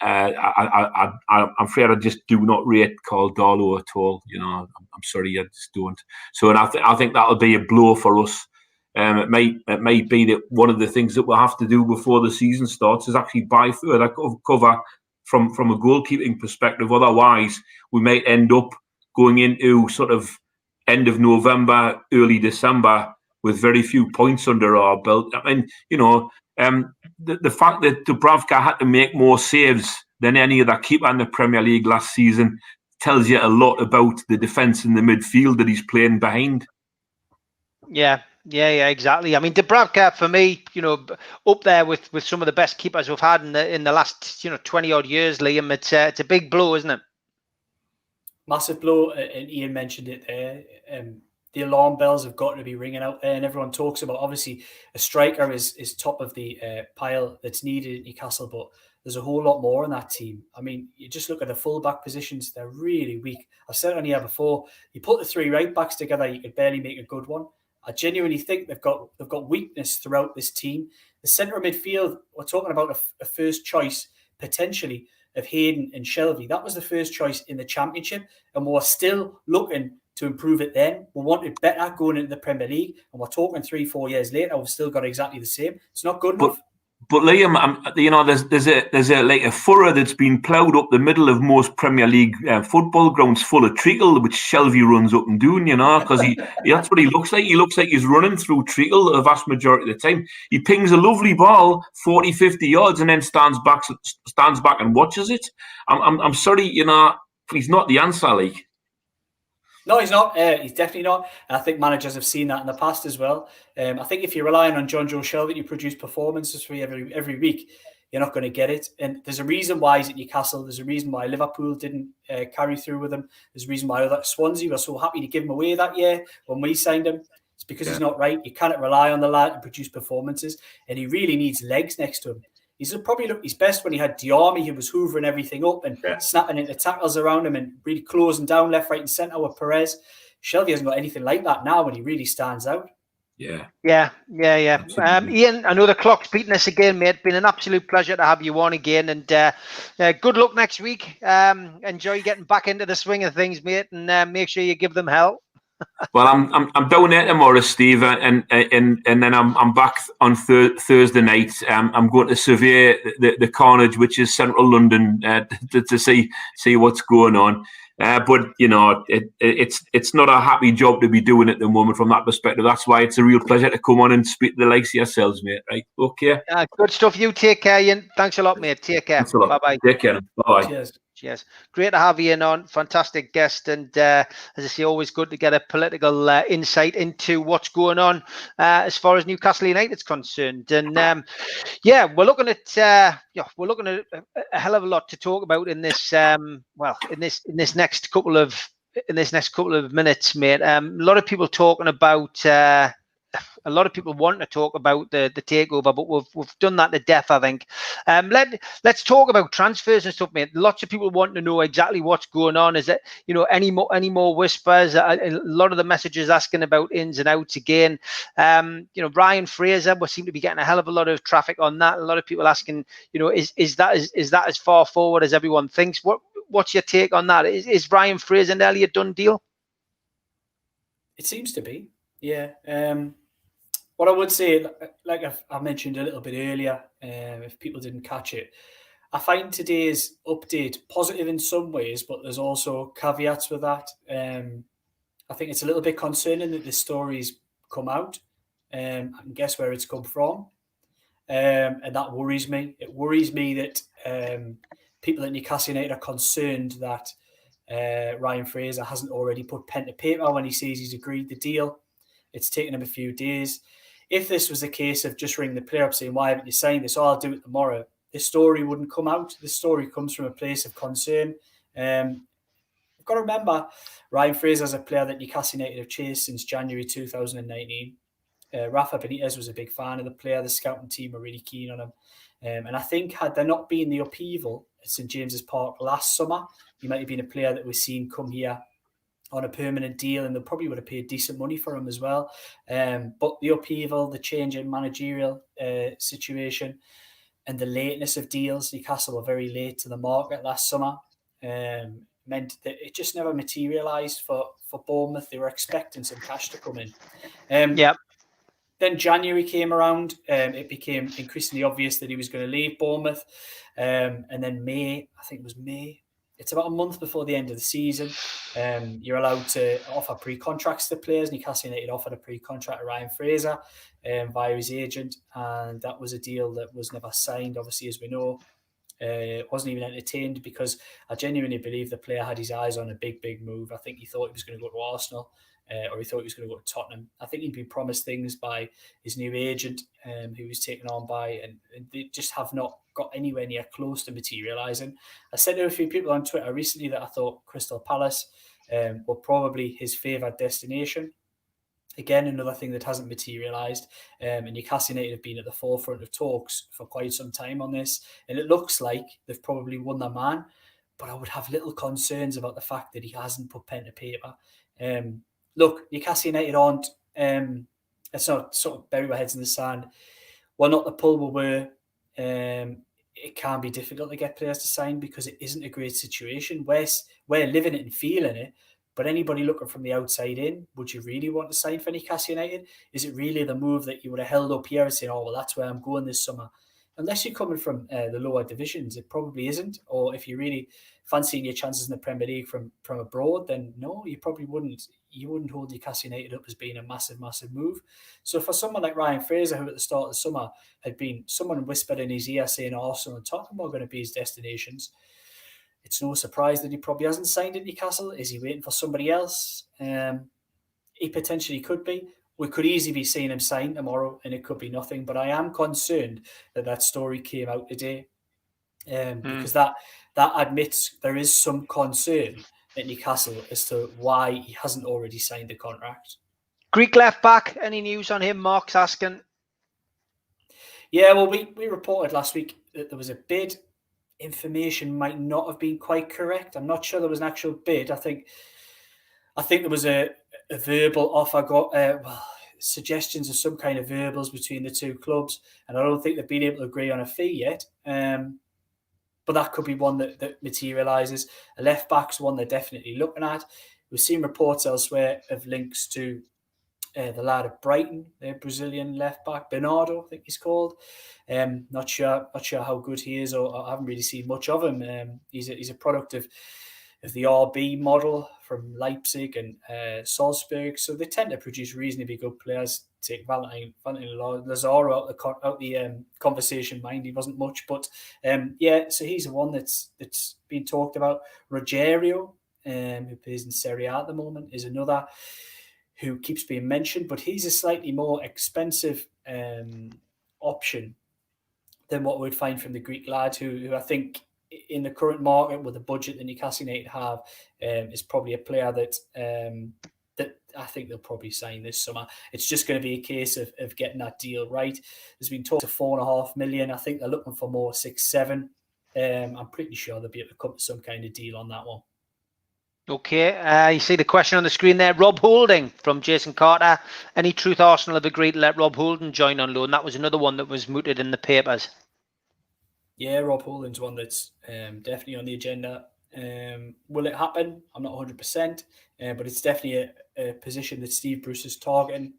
afraid I just do not rate Carl Darlow at all. I'm sorry, I just don't. So, and I think that'll be a blow for us. It might be that one of the things that we'll have to do before the season starts is actually buy further cover from a goalkeeping perspective. Otherwise, we might end up going into sort of end of November, early December with very few points under our belt. I mean, the fact that Dubravka had to make more saves than any other keeper in the Premier League last season tells you a lot about the defence in the midfield that he's playing behind. Yeah, exactly. I mean, Dubravka for me, up there with some of the best keepers we've had in the last 20 odd years, Liam. It's a big blow, isn't it? Massive blow, and Ian mentioned it there. The alarm bells have got to be ringing out there, and everyone talks about, obviously, a striker is top of the pile that's needed at Newcastle, but there's a whole lot more in that team. I mean, you just look at the full-back positions, they're really weak. I've said it on here before, you put the three right-backs together, you could barely make a good one. I genuinely think they've got weakness throughout this team. The centre of midfield, we're talking about a first choice, potentially, of Hayden and Shelvey. That was the first choice in the Championship, and we're still looking to improve it then. We wanted better going into the Premier League, and we're talking 3-4 years later, we've still got exactly the same. It's not good enough. But Liam, there's a furrow that's been ploughed up the middle of most Premier League football grounds full of treacle, which Shelvey runs up and down, because that's what he looks like. He looks like he's running through treacle the vast majority of the time. He pings a lovely ball 40, 50 yards and then stands back and watches it. I'm sorry, he's not the answer, like. No, he's not. He's definitely not. And I think managers have seen that in the past as well. I think if you're relying on John Joe Shelvey to produce performances for you every week, you're not going to get it. And there's a reason why he's at Newcastle. There's a reason why Liverpool didn't carry through with him. There's a reason why Swansea were so happy to give him away that year when we signed him. It's because he's not right. You cannot rely on the lad to produce performances, and he really needs legs next to him. He's probably looked his best when he had Diarmi, who was hoovering everything up and snapping into tackles around him and really closing down left, right and centre with Perez. Shelvey hasn't got anything like that now when he really stands out. Yeah. Ian, I know the clock's beating us again, mate. Been an absolute pleasure to have you on again, and good luck next week. Enjoy getting back into the swing of things, mate, and make sure you give them hell. Well, I'm down there tomorrow, Steve, and then I'm back on Thursday night. I'm going to survey the carnage, which is central London, to see what's going on. But it's not a happy job to be doing at the moment from that perspective. That's why it's a real pleasure to come on and speak to the likes of yourselves, mate. Right? Okay. Good stuff. You take care, Ian. Thanks a lot, mate. Take care. Bye bye. Take care. Bye. Cheers. Great to have Ian on. Fantastic guest. And as I say, always good to get a political insight into what's going on as far as Newcastle United's concerned. And we're looking at a hell of a lot to talk about in this in this next couple of minutes, mate. A lot of people talking about a lot of people want to talk about the takeover, but we've done that to death, I think. Let's talk about transfers and stuff, mate. Lots of people want to know exactly what's going on. Is it any more whispers? A lot of the messages asking about ins and outs again. Ryan Fraser, we seem to be getting a hell of a lot of traffic on that. A lot of people asking, is that as far forward as everyone thinks? What's your take on that? Is Ryan Fraser nearly a done deal? It seems to be. Yeah. What I would say, like I mentioned a little bit earlier, if people didn't catch it, I find today's update positive in some ways, but there's also caveats with that. I think it's a little bit concerning that this story's come out, and guess where it's come from. And that worries me. It worries me that people at Newcastle United are concerned that Ryan Fraser hasn't already put pen to paper when he says he's agreed the deal. It's taken him a few days. If this was a case of just ringing the player up saying, why haven't you signed this? Oh, I'll do it tomorrow. This story wouldn't come out. This story comes from a place of concern. I've got to remember, Ryan Fraser is a player that Newcastle United have chased since January 2019. Rafa Benitez was a big fan of the player. The scouting team were really keen on him. And I think had there not been the upheaval at St James's Park last summer, he might have been a player that was seen come here on a permanent deal, and they probably would have paid decent money for him as well. But the upheaval, the change in managerial situation, and the lateness of deals, Newcastle were very late to the market last summer, meant that it just never materialised for Bournemouth. They were expecting some cash to come in. Then January came around. It became increasingly obvious that he was going to leave Bournemouth. And then May, I think it was May, it's about a month before the end of the season. You're allowed to offer pre-contracts to players. Newcastle United offered a pre-contract to Ryan Fraser via his agent, and that was a deal that was never signed, obviously, as we know. It wasn't even entertained because I genuinely believe the player had his eyes on a big move. I think he thought he was going to go to Arsenal, or he thought he was going to go to Tottenham. I think he'd been promised things by his new agent, who was taken on by, and they just have not got anywhere near close to materialising. I said to a few people on Twitter recently that I thought Crystal Palace were probably his favoured destination. Again, another thing that hasn't materialised. And Newcastle United have been at the forefront of talks for quite some time on this. And it looks like they've probably won their man. But I would have little concerns about the fact that he hasn't put pen to paper. Look, Newcastle United aren't, let's not sort of bury our heads in the sand. We're not the pull we were. It can be difficult to get players to sign because it isn't a great situation. We're living it and feeling it. But anybody looking from the outside in, would you really want to sign for Newcastle United? Is it really the move that you would have held up here and saying, oh, well, that's where I'm going this summer? Unless you're coming from the lower divisions, it probably isn't. Or if you're really fancying your chances in the Premier League from abroad, then no, you probably wouldn't. You wouldn't hold Newcastle United up as being a massive move. So for someone like Ryan Fraser, who at the start of the summer had been someone whispered in his ear saying Arsenal and Tottenham are going to be his destinations, it's no surprise that he probably hasn't signed at Newcastle. Is he waiting for somebody else? He potentially could be. We could easily be seeing him sign tomorrow and it could be nothing. But I am concerned that story came out today because that admits there is some concern at Newcastle as to why he hasn't already signed the contract. Greek left back, any news on him? Mark's asking. Yeah, well, we reported last week that there was a bid. Information might not have been quite correct. I'm not sure there was an actual bid. I think there was a verbal offer, suggestions of some kind of verbals between the two clubs, and I don't think they've been able to agree on a fee yet. But that could be one that materialises. A left back's one they're definitely looking at. We've seen reports elsewhere of links to the lad of Brighton, the Brazilian left back, Bernardo, I think he's called. Not sure how good he is, or I haven't really seen much of him. He's a product of the RB model from Leipzig and Salzburg, so they tend to produce reasonably good players. Take Valentin Lazaro out the conversation. Mind, he wasn't much, but so he's the one that's been talked about. Rogerio, who plays in Serie A at the moment, is another who keeps being mentioned, but he's a slightly more expensive option than what we'd find from the Greek lad, who I think in the current market with the budget that Newcastle United have is probably a player that I think they'll probably sign this summer. It's just going to be a case of getting that deal right. There's been talk to $4.5 million. I think they're looking for more 6-7. I'm pretty sure they'll be able to come to some kind of deal on that one. Okay, you see the question on the screen there. Rob Holding from Jason Carter. Any truth Arsenal have agreed to let Rob Holding join on loan? That was another one that was mooted in the papers. Yeah, Rob Holding's one that's definitely on the agenda. Will it happen? I'm not 100%, but it's definitely a position that Steve Bruce is targeting.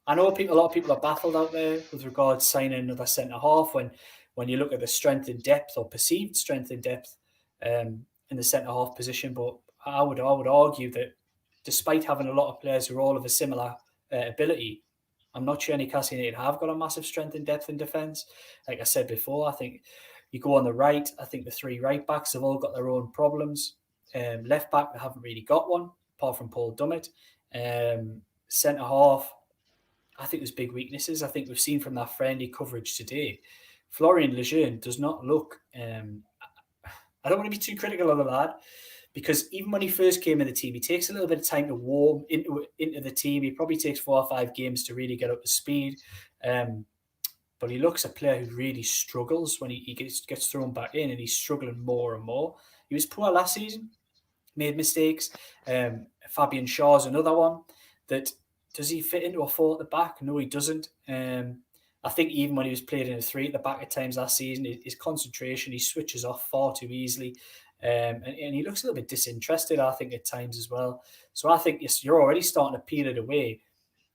I know a lot of people are baffled out there with regards to signing another centre half when you look at the strength in depth or perceived strength in depth in the centre half position. But I would argue that despite having a lot of players who are all of a similar ability, I'm not sure Newcastle United have got a massive strength in depth in defence. Like I said before, I think you go on the right. I think the three right backs have all got their own problems. Left back, they haven't really got one apart from Paul Dummett. Centre half, I think there's big weaknesses. I think we've seen from that friendly coverage today, Florian Lejeune does not look. I don't want to be too critical of the lad, because even when he first came in the team, he takes a little bit of time to warm into the team. He probably takes 4 or 5 games to really get up to speed. But he looks a player who really struggles when he gets thrown back in, and he's struggling more and more. He was poor last season, made mistakes. Fabian Shaw's another one that, does he fit into a 4 at the back? No, he doesn't. I think even when he was playing in a 3 at the back at times last season, his concentration, he switches off far too easily. And he looks a little bit disinterested, I think, at times as well. So I think you're already starting to peel it away.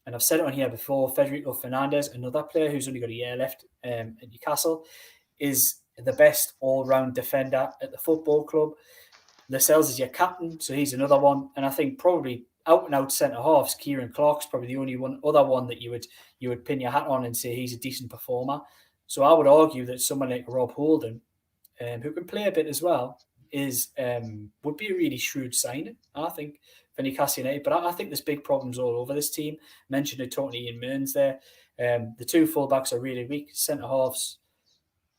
And I've said it on here before, Federico Fernandez, another player who's only got a year left at Newcastle, is the best all-round defender at the football club. Lascelles is your captain, so he's another one. And I think probably out-and-out centre-halves, Kieran Clark's probably the only other one that you would pin your hat on and say he's a decent performer. So I would argue that someone like Rob Holden, who can play a bit as well, would be a really shrewd signing, I think, for Newcastle United. But I think there's big problems all over this team. Mentioned it, Tony and Mearns there. The 2 fullbacks are really weak. Centre halves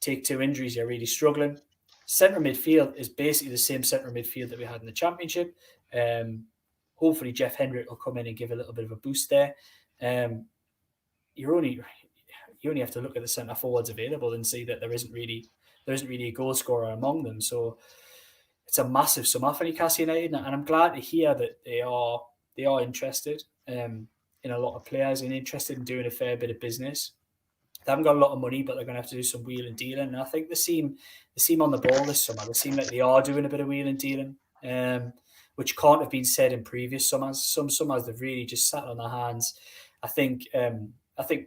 take 2 injuries, you're really struggling. Centre midfield is basically the same centre midfield that we had in the Championship. Hopefully Jeff Hendrick will come in and give a little bit of a boost there. You only have to look at the centre forwards available and see that there isn't really a goal scorer among them. So it's a massive summer for Newcastle United, and I'm glad to hear that they are interested in a lot of players and interested in doing a fair bit of business. They haven't got a lot of money, but they're going to have to do some wheeling and dealing. And I think they seem on the ball this summer. They seem like they are doing a bit of wheeling and dealing, which can't have been said in previous summers. Some summers they've really just sat on their hands. I think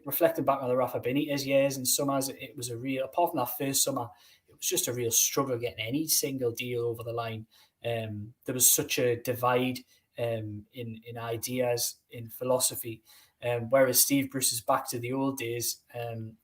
reflecting back on the Rafa Benitez years and summers, it was apart from that first summer, it was just a real struggle getting any single deal over the line. There was such a divide in ideas, in philosophy. Whereas Steve Bruce is back to the old days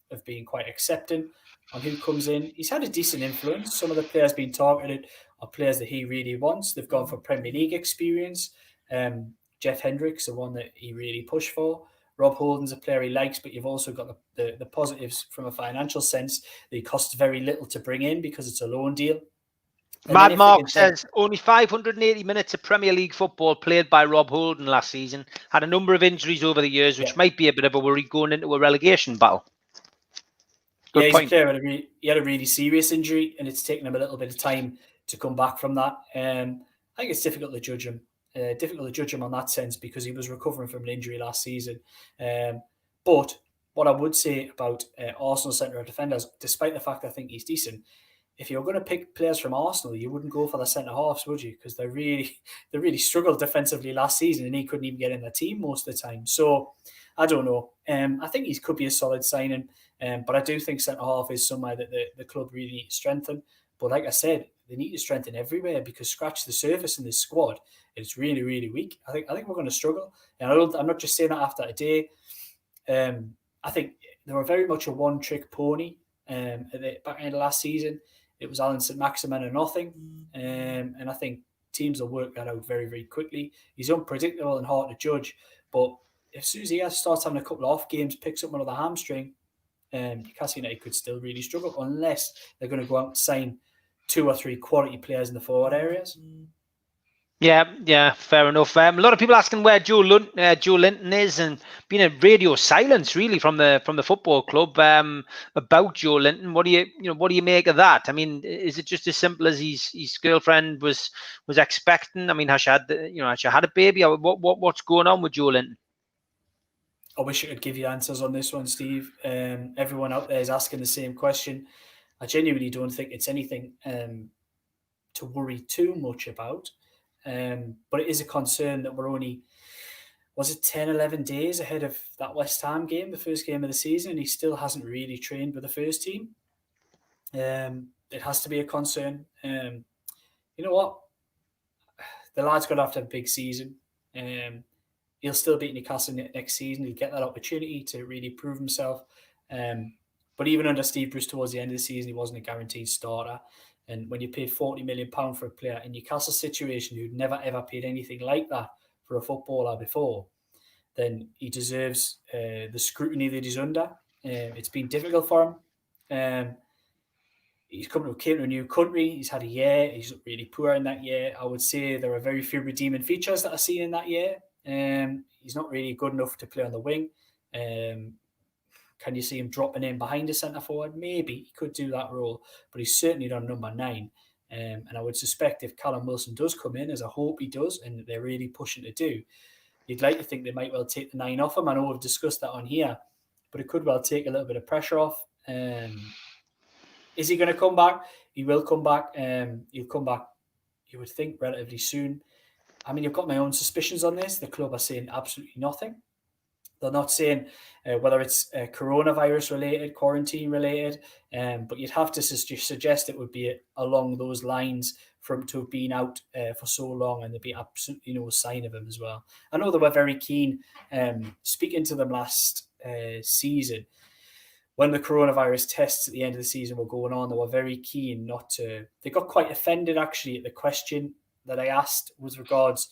of being quite accepting on who comes in. He's had a decent influence. Some of the players being targeted are players that he really wants. They've gone for Premier League experience. Jeff Hendrick's the one that he really pushed for. Rob Holden's a player he likes, but you've also got the positives from a financial sense that he costs very little to bring in because it's a loan deal. Mad Mark says only 580 minutes of Premier League football played by Rob Holden last season. Had a number of injuries over the years, which might be a bit of a worry going into a relegation battle. Good point. He's a player he had a really serious injury, and it's taken him a little bit of time to come back from that. I think it's difficult to judge him. On that sense because he was recovering from an injury last season. But what I would say about Arsenal centre defenders, despite the fact I think he's decent, if you're going to pick players from Arsenal, you wouldn't go for the centre halves, would you? Because they really struggled defensively last season, and he couldn't even get in the team most of the time. So I don't know. I think he could be a solid signing, but I do think centre half is somewhere that the club really need to strengthen. But like I said, they need to strengthen everywhere because scratch the surface in this squad, it's really, really weak. I think we're going to struggle. And I'm not just saying that after today. I think they were very much a one-trick pony at the back end of last season. It was Alan St. Maximin and nothing. And I think teams will work that out very, very quickly. He's unpredictable and hard to judge. But as soon as he starts having a couple of off games, picks up another hamstring, Newcastle United could still really struggle unless they're going to go out and sign 2 or 3 quality players in the forward areas. Yeah, fair enough. A lot of people asking where Joe Linton is, and been a radio silence really from the football club about Joe Linton. What do you make of that? I mean, is it just as simple as his girlfriend was expecting? I mean, has she had a baby? Or what's going on with Joe Linton? I wish I could give you answers on this one, Steve. Everyone out there is asking the same question. I genuinely don't think it's anything to worry too much about. But it is a concern that we're only was it 10, 11 days ahead of that West Ham game, the first game of the season, and he still hasn't really trained with the first team. It has to be a concern. You know what? The lad's going to have a big season. He'll still beat Newcastle next season. He'll get that opportunity to really prove himself. But even under Steve Bruce towards the end of the season, he wasn't a guaranteed starter. And when you paid £40 million for a player in Newcastle's situation who'd never, ever paid anything like that for a footballer before, then he deserves the scrutiny that he's under. It's been difficult for him. He's came to a new country. He's had a year. He's really poor in that year. I would say there are very few redeeming features that are seen in that year. He's not really good enough to play on the wing. Can you see him dropping in behind a centre forward? Maybe he could do that role, but he's certainly not number 9. And I would suspect if Callum Wilson does come in, as I hope he does, and they're really pushing to do, you'd like to think they might well take the 9 off him. I know we've discussed that on here, but it could well take a little bit of pressure off. Is he going to come back? He will come back. He'll come back, you would think, relatively soon. I mean, you've got my own suspicions on this. The club are saying absolutely nothing. They're not saying whether it's coronavirus related, quarantine related, but you'd have to suggest it would be along those lines for him to have been out for so long, and there'd be absolutely no sign of him as well. I know they were very keen, speaking to them last season, when the coronavirus tests at the end of the season were going on, they were very keen not to. They got quite offended actually at the question that I asked with regards,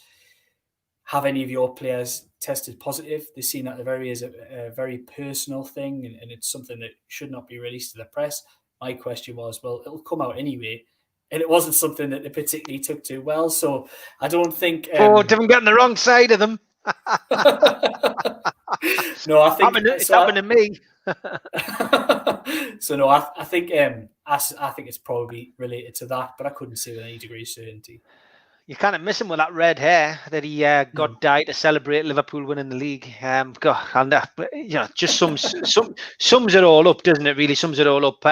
have any of your players tested positive? They seen that is a very personal thing, and it's something that should not be released to the press. My question was, well, it'll come out anyway. And it wasn't something that they particularly took too well. So I don't think... didn't get on the wrong side of them. No, I think... It's happened to me. So no, I think it's probably related to that, but I couldn't say with any degree of certainty. You kind of miss him with that red hair that he got dyed to celebrate Liverpool winning the league. Just sums it all up, doesn't it? Really sums it all up.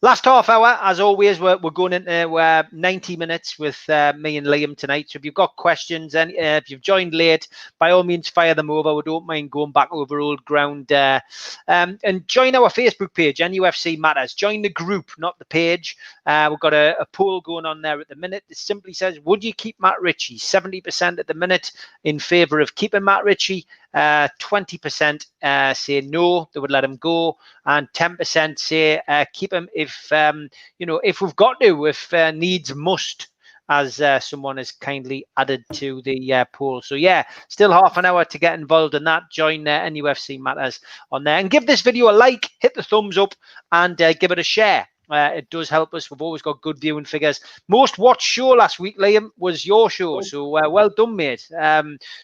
Last half hour, as always, we're going into 90 minutes with me and Liam tonight. So if you've got questions and if you've joined late, by all means, fire them over. We don't mind going back over old ground. And join our Facebook page, NUFC Matters. Join the group, not the page. We've got a poll going on there at the minute. It simply says, would you keep Matt Ritchie? 70% at the minute in favour of keeping Matt Ritchie. 20% say no, they would let him go, and 10% say keep him if we've got to, if needs must, as someone has kindly added to the poll. So yeah, still half an hour to get involved in that. Join NUFC Matters on there and give this video a like, hit the thumbs up, and give it a share. It does help us. We've always got good viewing figures. Most watched show last week, Liam, was your show. So well done, mate.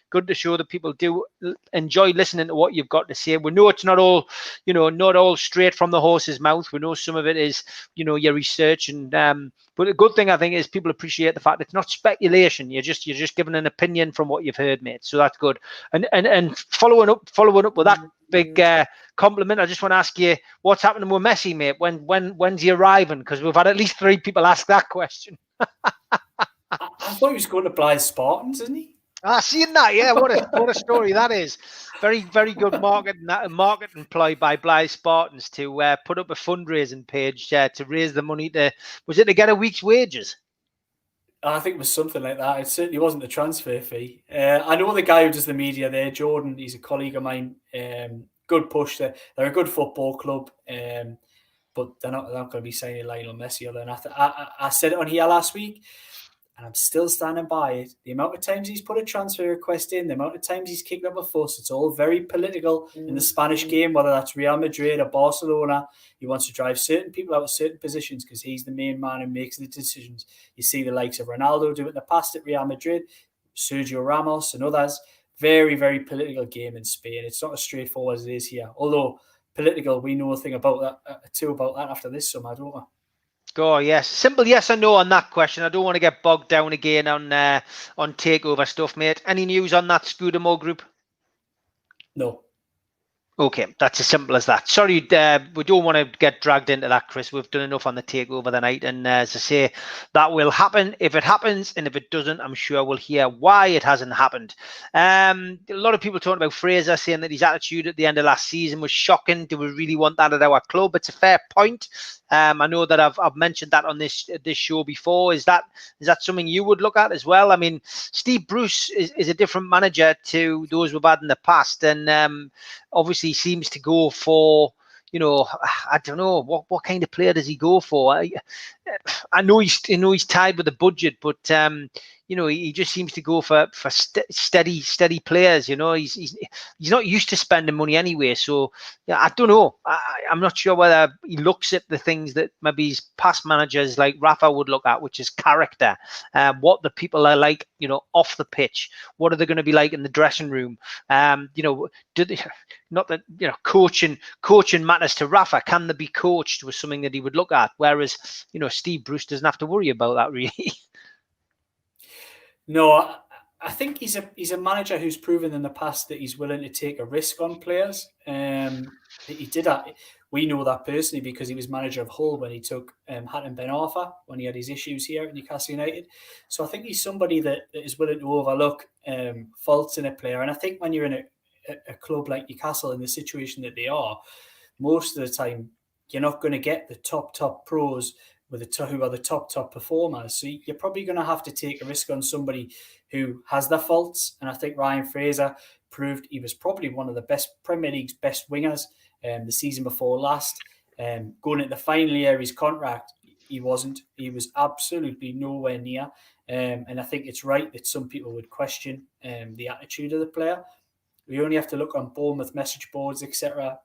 Good to show that people do enjoy listening to what you've got to say. We know it's not all, not all straight from the horse's mouth. We know some of it is, your research. And but the good thing, I think, is people appreciate the fact it's not speculation. You're just giving an opinion from what you've heard, mate. So that's good. And following up with that big compliment, I just want to ask you, what's happening with Messi, mate? When's he arriving? Because we've had at least 3 people ask that question. I thought he was going to Blythe Spartans, isn't he? Seeing that, yeah, what a story that is. Very, very good marketing ploy by Blythe Spartans to put up a fundraising page to raise the money to get a week's wages? I think it was something like that. It certainly wasn't the transfer fee. I know the guy who does the media there, Jordan. He's a colleague of mine. Good push. They're a good football club, but they're not going to be signing Lionel Messi. Other than I said it on here last week, and I'm still standing by it. The amount of times he's put a transfer request in, the amount of times he's kicked up a fuss, it's all very political in the Spanish game, whether that's Real Madrid or Barcelona. He wants to drive certain people out of certain positions because he's the main man who makes the decisions. You see the likes of Ronaldo do it in the past at Real Madrid, Sergio Ramos and others. Very, very political game in Spain. It's not as straightforward as it is here. Although political, we know a thing about that after this summer, don't we? Oh, yes. Simple yes or no on that question. I don't want to get bogged down again on takeover stuff, mate. Any news on that Scudamore group? No. Okay, that's as simple as that. Sorry, we don't want to get dragged into that, Chris. We've done enough on the takeover the night, and as I say, that will happen if it happens, and if it doesn't, I'm sure we'll hear why it hasn't happened. A lot of people talking about Fraser, saying that his attitude at the end of last season was shocking. Do we really want that at our club? It's a fair point. I know that I've mentioned that on this show before. Is that something you would look at as well? I mean, Steve Bruce is a different manager to those we've had in the past, and obviously seems to go for, I don't know what kind of player does he go for. I know he's tied with the budget, but he just seems to go for steady players. He's not used to spending money anyway. So yeah, I don't know. I'm not sure whether he looks at the things that maybe his past managers like Rafa would look at, which is character, what the people are like, off the pitch. What are they going to be like in the dressing room? Do they, not that coaching matters to Rafa. Can they be coached was something that he would look at, whereas Steve Bruce doesn't have to worry about that really. No, I think he's a manager who's proven in the past that he's willing to take a risk on players. He did that. We know that personally because he was manager of Hull when he took Hatton Ben Arfa when he had his issues here at Newcastle United. So I think he's somebody that is willing to overlook faults in a player. And I think when you're in a club like Newcastle in the situation that they are, most of the time you're not going to get the top pros who are the top performers. So you're probably going to have to take a risk on somebody who has their faults. And I think Ryan Fraser proved he was probably one of the best Premier League's best wingers the season before last. Going into the final year of his contract, he wasn't. He was absolutely nowhere near. And I think it's right that some people would question the attitude of the player. We only have to look on Bournemouth message boards, etc.,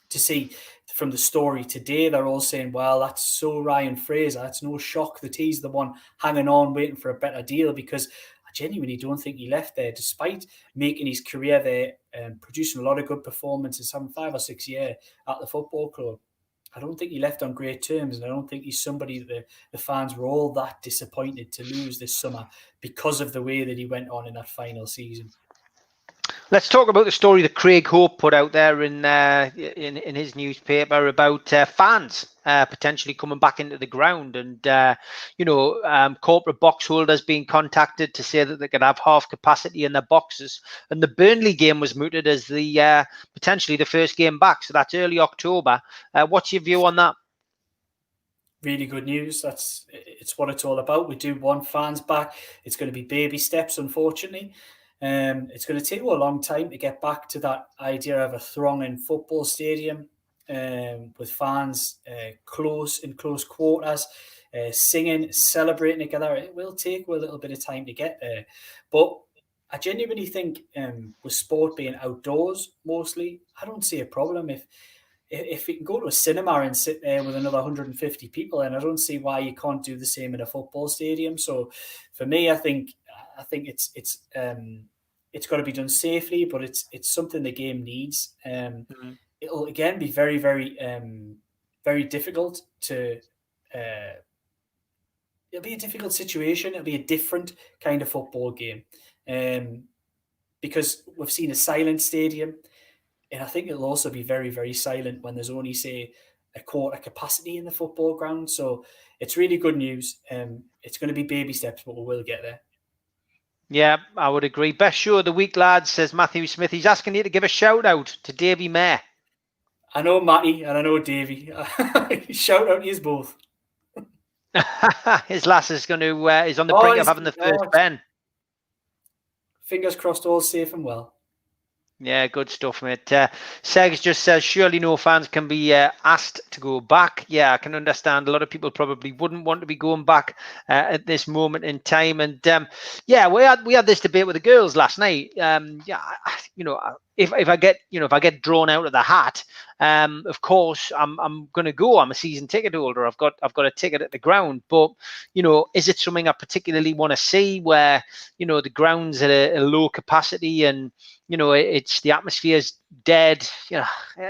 to see from the story today, they're all saying, well, that's so Ryan Fraser. It's no shock that he's the one hanging on, waiting for a better deal, because I genuinely don't think he left there, despite making his career there and producing a lot of good performances, having 5 or 6 years at the football club. I don't think he left on great terms, and I don't think he's somebody that the fans were all that disappointed to lose this summer because of the way that he went on in that final season. Let's talk about the story that Craig Hope put out there in his newspaper about fans potentially coming back into the ground, and corporate box holders being contacted to say that they could have half capacity in their boxes. And the Burnley game was mooted as the potentially the first game back, so that's early October. What's your view on that? Really good news. It's what it's all about. We do want fans back. It's going to be baby steps, unfortunately. It's going to take a long time to get back to that idea of a thronging football stadium with fans close quarters, singing, celebrating together. It will take a little bit of time to get there. But I genuinely think with sport being outdoors mostly, I don't see a problem. If you can go to a cinema and sit there with another 150 people, and I don't see why you can't do the same in a football stadium. So for me, I think it's got to be done safely, but it's something the game needs. It'll again be very, very, very difficult to. It'll be a difficult situation. It'll be a different kind of football game, because we've seen a silent stadium, and I think it'll also be very, very silent when there's only, say, a quarter capacity in the football ground. So it's really good news. It's going to be baby steps, but we will get there. Yeah, I would agree. Best show of the week, lads, says Matthew Smith. He's asking you to give a shout out to Davy Mayer. I know Matty and I know Davy. Shout out to you both. His lass is going to is on the brink of having the first pen. Fingers crossed, all safe and well. Yeah, good stuff, mate. Segs just says, surely no fans can be asked to go back. Yeah, I can understand. A lot of people probably wouldn't want to be going back at this moment in time. And yeah, we had this debate with the girls last night. If I get drawn out of the hat, of course I'm going to go. I'm a season ticket holder. I've got a ticket at the ground. But is it something I particularly want to see, where the ground's at a low capacity and it's pitch, the atmosphere is dead. You know,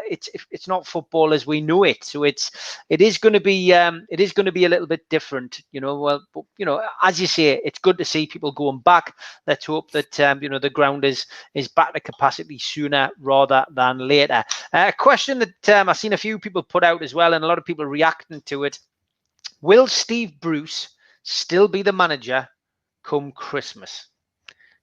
it's not football as we know it. So it is going to be a little bit different. You know, well, but, you know, as you say, it's good to see people going back. Let's hope that you know, the ground is back to capacity sooner rather than later. A question that I've seen a few people put out as well, and a lot of people reacting to it. Will Steve Bruce still be the manager come Christmas?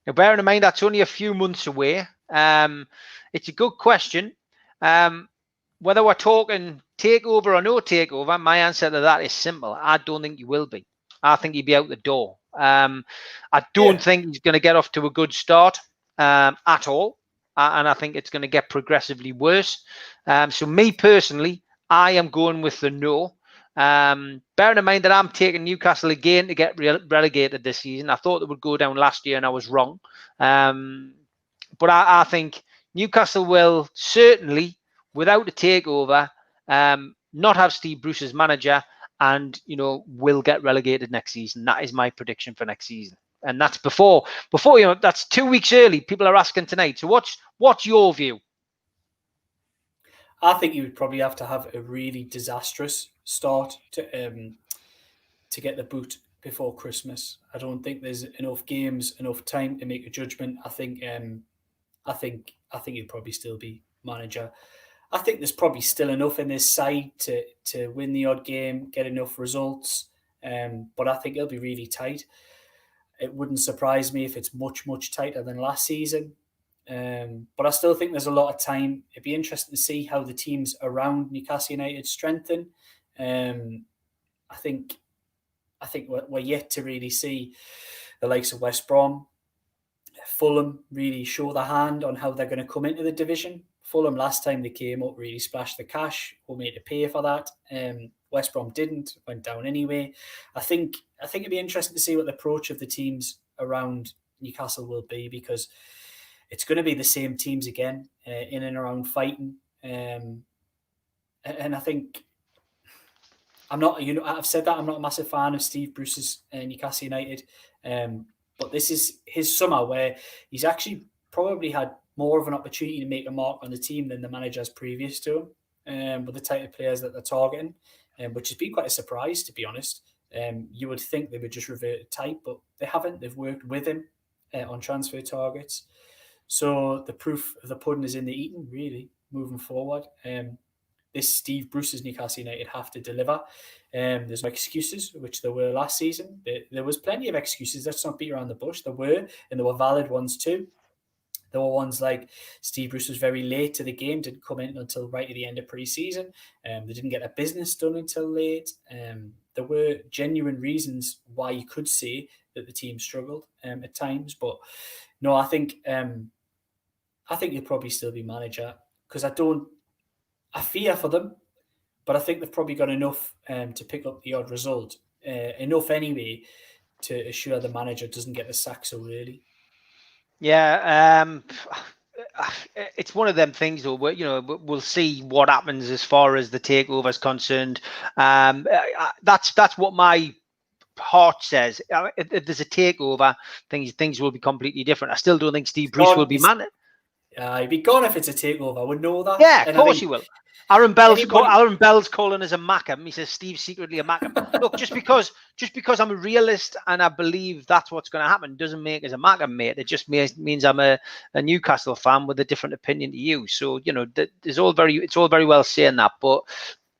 Now, bearing in mind that's only a few months away, it's a good question. Whether we're talking takeover or no takeover, my answer to that is simple. I don't think he will be. I think he'll be out the door. I don't think he's going to get off to a good start at all. And I think it's going to get progressively worse. So me personally, I am going with the no. Bearing in mind that I'm taking Newcastle again to get relegated this season. I thought they would go down last year and I was wrong. But I think Newcastle will certainly, without a takeover, not have Steve Bruce as manager, and, you know, will get relegated next season. That is my prediction for next season. And that's before, you know, that's 2 weeks early. People are asking tonight. So what's your view? I think you would probably have to have a really disastrous start to get the boot before Christmas. I don't think there's enough games, enough time to make a judgment. I think he'd probably still be manager. I think there's probably still enough in this side to win the odd game, get enough results. But I think it'll be really tight. It wouldn't surprise me if it's much, much tighter than last season. But I still think there's a lot of time. It'd be interesting to see how the teams around Newcastle United strengthen. I think we're yet to really see the likes of West Brom, Fulham really show their hand on how they're going to come into the division. Fulham last time they came up really splashed the cash, were made to pay for that. West Brom didn't, went down anyway. I think it'd be interesting to see what the approach of the teams around Newcastle will be, because it's going to be the same teams again, in and around fighting. And I think I've said that I'm not a massive fan of Steve Bruce's Newcastle United. But this is his summer where he's actually probably had more of an opportunity to make a mark on the team than the managers previous to him, with the type of players that they're targeting, which has been quite a surprise, to be honest. You would think they would just revert to type, but they haven't. They've worked with him on transfer targets. So the proof of the pudding is in the eating, really, moving forward. This Steve Bruce's Newcastle United have to deliver. There's no excuses, which there were last season. There was plenty of excuses. Let's not beat around the bush. There were, and there were valid ones too. There were ones like Steve Bruce was very late to the game, didn't come in until right at the end of pre-season. They didn't get their business done until late. There were genuine reasons why you could say that the team struggled at times. But no, I think he'll probably still be manager, because I fear for them, but I think they've probably got enough to pick up the odd result. Enough anyway to assure the manager doesn't get the sack so early. Yeah, it's one of them things, though. Where, you know, we'll see what happens as far as the takeover is concerned. That's what my heart says. If there's a takeover, things will be completely different. I still don't think Steve Bruce will be manager. He'd be gone if it's a takeover. I would know that. Yeah, of course he will. Aaron Bell's calling us a Mackham. He says Steve's secretly a Mackham. Look, just because I'm a realist and I believe that's what's going to happen doesn't make us a Mackham, mate. It just means I'm a Newcastle fan with a different opinion to you. So, you know, it's all very well saying that, but,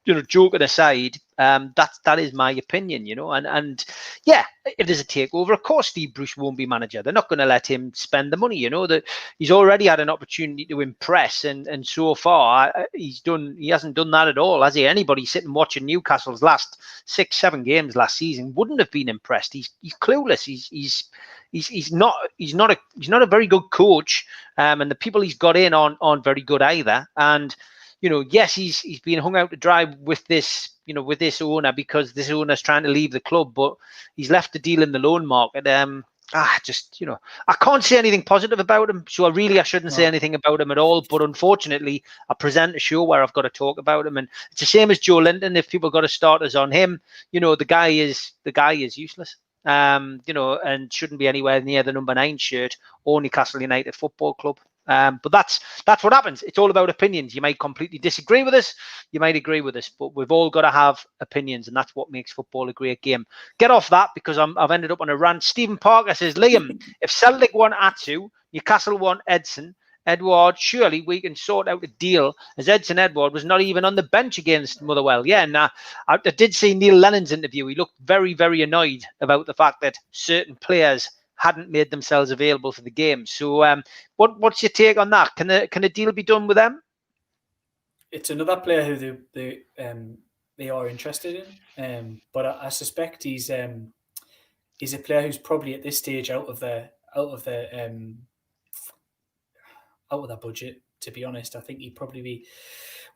you know, joking aside, that is my opinion, you know, and yeah, if there's a takeover, of course Steve Bruce won't be manager. They're not going to let him spend the money, you know. That he's already had an opportunity to impress, and so far he hasn't done that at all, has he? Anybody sitting watching Newcastle's last 6-7 games last season wouldn't have been impressed. He's clueless. He's not a very good coach, and the people he's got in aren't very good either. And, you know, yes, he's been hung out to dry with this, you know, with this owner, because this owner's trying to leave the club, but he's left the deal in the loan market. Just, you know, I can't say anything positive about him, so I shouldn't say anything about him at all. But unfortunately, I present a show where I've got to talk about him, and it's the same as Joe Linton. If people got to starters on him, you know, the guy is useless. You know, and shouldn't be anywhere near the number 9 shirt or Newcastle United Football Club. But that's what happens. It's all about opinions. You might completely disagree with us, you might agree with us, but we've all got to have opinions, and that's what makes football a great game. Get off that, because I've ended up on a rant. Stephen Parker says, Liam, if Celtic want Atsu, Newcastle want Edward, surely we can sort out a deal, as Edson Edward was not even on the bench against Motherwell. Yeah, and I did see Neil Lennon's interview. He looked very, very annoyed about the fact that certain players hadn't made themselves available for the game. So what's your take on that? Can a deal be done with them? It's another player who they are interested in, but I suspect he's a player who's probably at this stage out of their budget. To be honest, I think he'd probably be.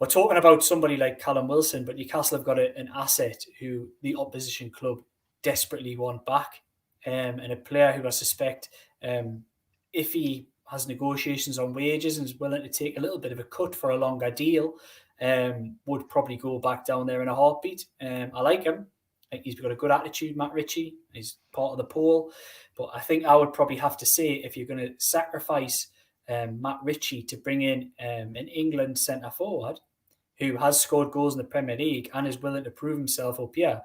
We're talking about somebody like Callum Wilson, but Newcastle have got an asset who the opposition club desperately want back, and a player who I suspect, if he has negotiations on wages and is willing to take a little bit of a cut for a longer deal, would probably go back down there in a heartbeat. I like him. I think he's got a good attitude, Matt Ritchie. He's part of the pool. But I think I would probably have to say, if you're going to sacrifice Matt Ritchie to bring in an England centre-forward who has scored goals in the Premier League and is willing to prove himself up here,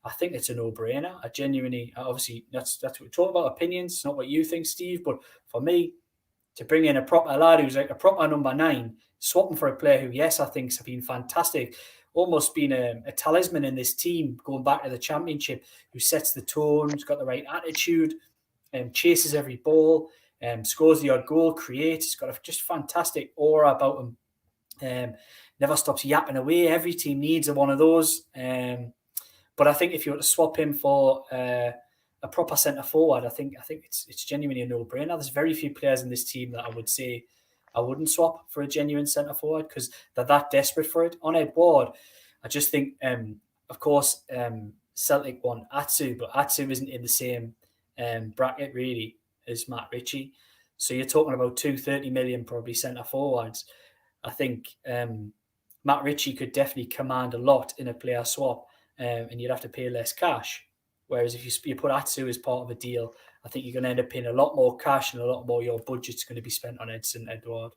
I think it's a no-brainer. I genuinely, obviously, that's what we talk about, opinions. It's not what you think, Steve. But for me, to bring in a proper lad who's like a proper number 9, swapping for a player who, yes, I think has been fantastic, almost been a talisman in this team going back to the Championship, who sets the tone, has got the right attitude, chases every ball, scores the odd goal, creates, he's got a just fantastic aura about him, never stops yapping away. Every team needs one of those. But I think if you were to swap him for a proper centre forward, I think it's genuinely a no-brainer. There's very few players in this team that I would say I wouldn't swap for a genuine centre forward, because they're that desperate for it. On Edward, I just think, of course, Celtic want Atsu, but Atsu isn't in the same bracket really as Matt Ritchie. So you're talking about 230 million probably centre forwards. I think Matt Ritchie could definitely command a lot in a player swap, and you'd have to pay less cash. Whereas if you put Atsu as part of a deal, I think you're going to end up paying a lot more cash, and a lot more your budget's going to be spent on Edson Edward.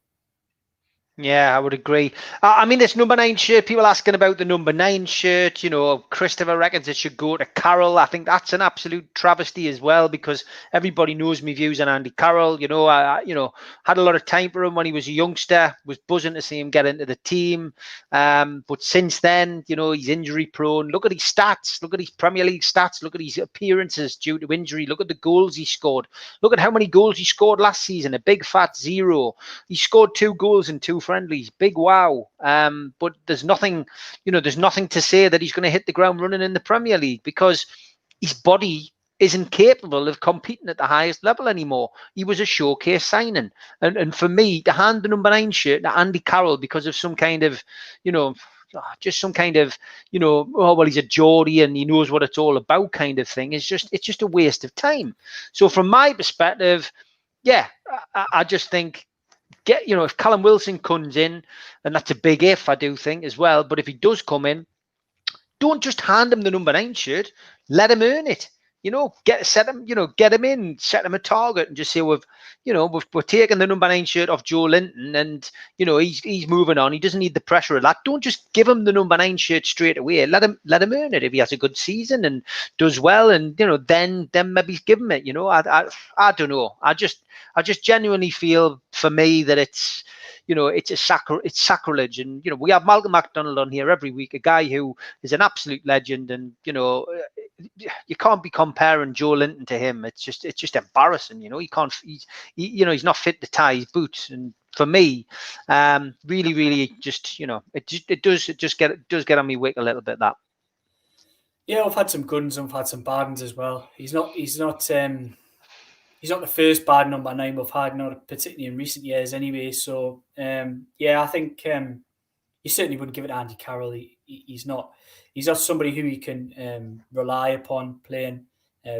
Yeah, I would agree. I mean, this number 9 shirt, people asking about the number 9 shirt, Christopher reckons it should go to Carroll. I think that's an absolute travesty as well, because everybody knows my views on Andy Carroll. I had a lot of time for him when he was a youngster, was buzzing to see him get into the team. But since then, he's injury prone. Look at his stats. Look at his Premier League stats. Look at his appearances due to injury. Look at the goals he scored. Look at how many goals he scored last season. A big fat 0. He scored 2 goals in 2 friendlies. Big wow. But there's nothing to say that he's going to hit the ground running in the Premier League, because his body isn't capable of competing at the highest level anymore. He was a showcase signing. And for me, to hand the number 9 shirt to Andy Carroll because of some kind of, just some kind of, oh, well, he's a Geordie and he knows what it's all about kind of thing, it's just a waste of time. So from my perspective, yeah, I just think, if Callum Wilson comes in, and that's a big if, I do think as well, but if he does come in, don't just hand him the number 9 shirt, let him earn it. Get him in, set him a target, and just say we're taking the number 9 shirt off Joe Linton, and he's moving on. He doesn't need the pressure of that. Don't just give him the number 9 shirt straight away. Let him earn it. If he has a good season and does well, and then maybe give him it. I don't know. I just genuinely feel, for me, that it's sacrilege. And we have Malcolm MacDonald on here every week, a guy who is an absolute legend, and you can't be comparing Joe Linton to him. It's just embarrassing. He's not fit to tie his boots. And for me, really, really, it does get on me wick a little bit, that. Yeah, I've had some good ones, I've had some bad ones as well. He's not the first bad number 9 we've had, not particularly in recent years anyway. So, I think you certainly wouldn't give it to Andy Carroll. He's not somebody who you can rely upon playing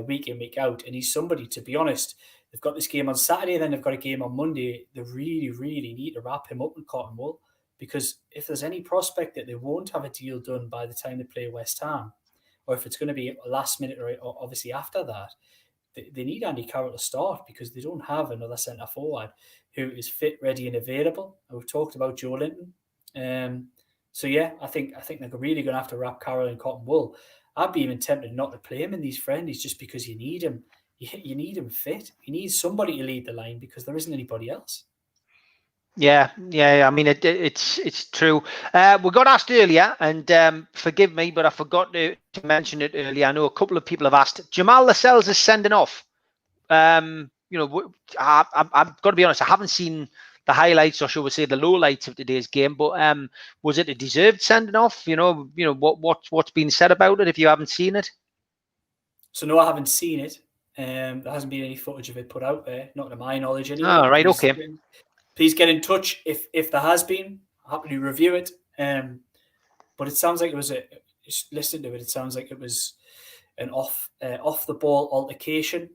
week in, week out. And he's somebody, to be honest, they've got this game on Saturday, then they've got a game on Monday. They really, really need to wrap him up in cotton wool, because if there's any prospect that they won't have a deal done by the time they play West Ham, or if it's going to be last minute or obviously after that, they need Andy Carroll to start because they don't have another centre forward who is fit, ready, and available. And we've talked about Joe Linton. So yeah, I think they're really going to have to wrap Carroll in cotton wool. I'd be even tempted not to play him in these friendlies just because you need him. You need him fit. You need somebody to lead the line because there isn't anybody else. Yeah. I mean, it's true. We got asked earlier, and forgive me, but I forgot to mention it earlier. I know a couple of people have asked. Jamal Lascelles is sending off. I've got to be honest. I haven't seen the highlights, or shall we say, the lowlights of today's game. But was it a deserved sending off? What's been said about it if you haven't seen it? So no, I haven't seen it. There hasn't been any footage of it put out there, not to my knowledge anyway. Oh, right, okay. Please get in touch if there has been. I'll happily review it. But it sounds like it was just listening to it. It sounds like it was an off the ball altercation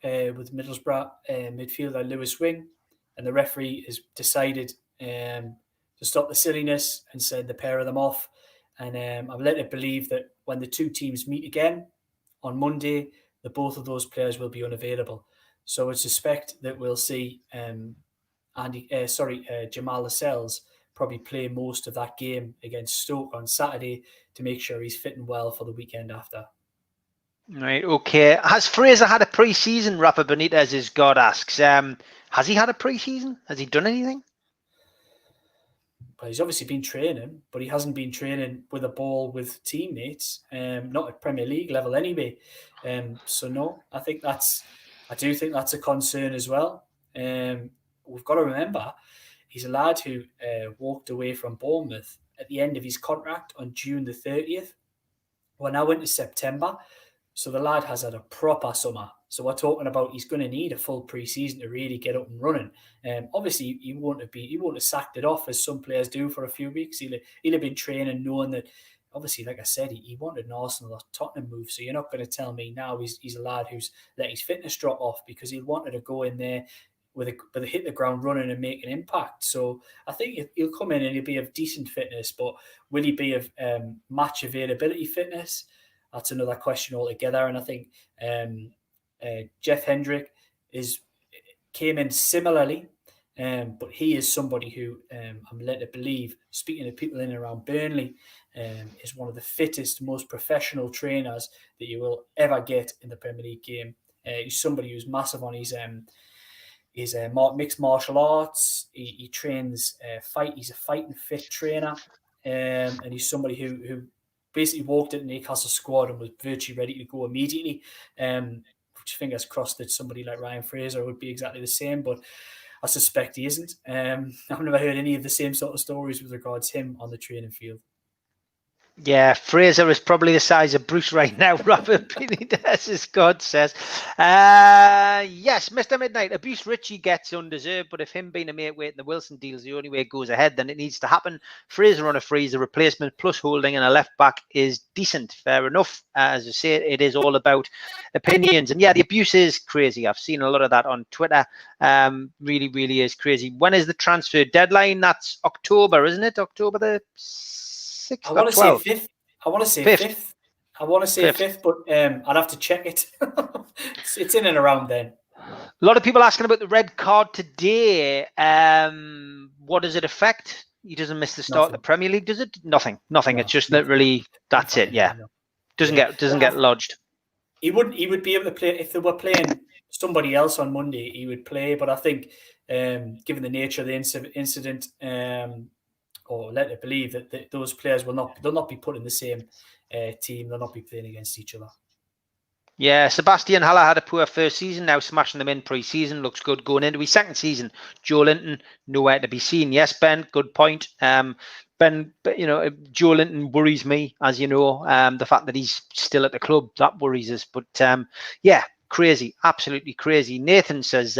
with Middlesbrough midfielder Lewis Wing, and the referee has decided to stop the silliness and send the pair of them off. And I'm led to believe that when the two teams meet again on Monday, that both of those players will be unavailable. So I suspect that we'll see Jamal Lascelles probably play most of that game against Stoke on Saturday to make sure he's fitting well for the weekend after. Right, okay. Has Fraser had a pre-season? Rafa Benitez, as God asks. Has he had a pre-season? Has he done anything? Well, he's obviously been training, but he hasn't been training with a ball with teammates, not at Premier League level anyway. So no, I do think that's a concern as well. We've got to remember, he's a lad who walked away from Bournemouth at the end of his contract on June the 30th. We're now into September. So the lad has had a proper summer. So we're talking about he's going to need a full pre-season to really get up and running. Obviously, he won't have sacked it off as some players do for a few weeks. He'll have been training, knowing that. Obviously, like I said, he wanted an Arsenal or Tottenham move. So you're not going to tell me now he's a lad who's let his fitness drop off because he wanted to go in there with a hit the ground running and make an impact. So I think he'll come in and he'll be of decent fitness, but will he be of match availability fitness? That's another question altogether. And I think Jeff Hendrick came in similarly, but he is somebody who I'm led to believe, speaking to people in and around Burnley, is one of the fittest, most professional trainers that you will ever get in the Premier League game. He's somebody who's massive on his mixed martial arts. He trains fight. He's a fighting fit trainer, and he's somebody who basically walked into the Newcastle squad and was virtually ready to go immediately. Which fingers crossed that somebody like Ryan Fraser would be exactly the same, but I suspect he isn't. I've never heard any of the same sort of stories with regards to him on the training field. Yeah, Fraser is probably the size of Bruce right now, Robert Benitez, as God says. Yes, Mr. Midnight, abuse Richie gets undeserved, but if him being a mate weight in the Wilson deal is the only way it goes ahead, then it needs to happen. Fraser on a free is a replacement, plus Holding and a left back is decent. Fair enough. As I say, it is all about opinions. And yeah, the abuse is crazy. I've seen a lot of that on Twitter. Really, really is crazy. When is the transfer deadline? That's October, isn't it? October the 6th. I want to say 5th. I want to say 5th. I want to say 5th, but I'd have to check it. It's in and around then. A lot of people asking about the red card today. What does it affect? He doesn't miss the start of the Premier League, does it? Nothing. No, it's just literally that's it. Yeah, doesn't get lodged. He would be able to play if they were playing somebody else on Monday. He would play, but I think given the nature of the incident. Or let it believe that those players they'll not be put in the same team. They'll not be playing against each other. Yeah, Sebastian Haller had a poor first season. Now smashing them in pre-season. Looks good going into his second season. Joe Linton, nowhere to be seen. Yes, Ben, good point. Ben, Joe Linton worries me, as you know. The fact that he's still at the club, that worries us. But yeah, crazy, absolutely crazy. Nathan says,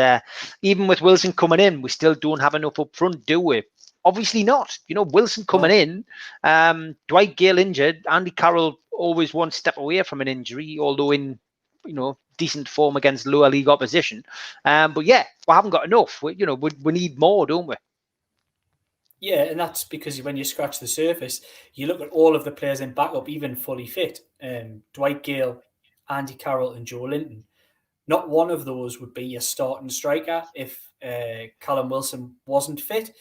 even with Wilson coming in, we still don't have enough up front, do we? Obviously not. Wilson coming in, Dwight Gale injured, Andy Carroll always one step away from an injury, although in, decent form against lower league opposition. But yeah, we haven't got enough. We need more, don't we? Yeah, and that's because when you scratch the surface, you look at all of the players in backup, even fully fit. Dwight Gale, Andy Carroll and Joe Linton. Not one of those would be your starting striker if Callum Wilson wasn't fit.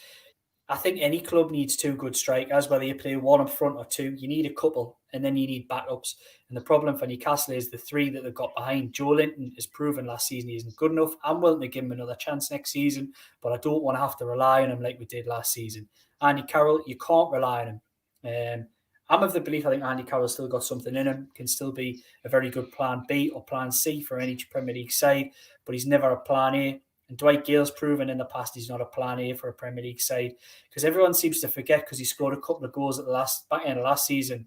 I think any club needs two good strikers, whether you play one up front or two. You need a couple, and then you need backups. And the problem for Newcastle is the three that they've got behind. Joe Linton has proven last season he isn't good enough. I'm willing to give him another chance next season, but I don't want to have to rely on him like we did last season. Andy Carroll, you can't rely on him. I'm of the belief I think Andy Carroll's still got something in him, can still be a very good plan B or plan C for any Premier League side, but he's never a plan A. And Dwight Gale's proven in the past he's not a plan A for a Premier League side, because everyone seems to forget, because he scored a couple of goals at the back end of last season.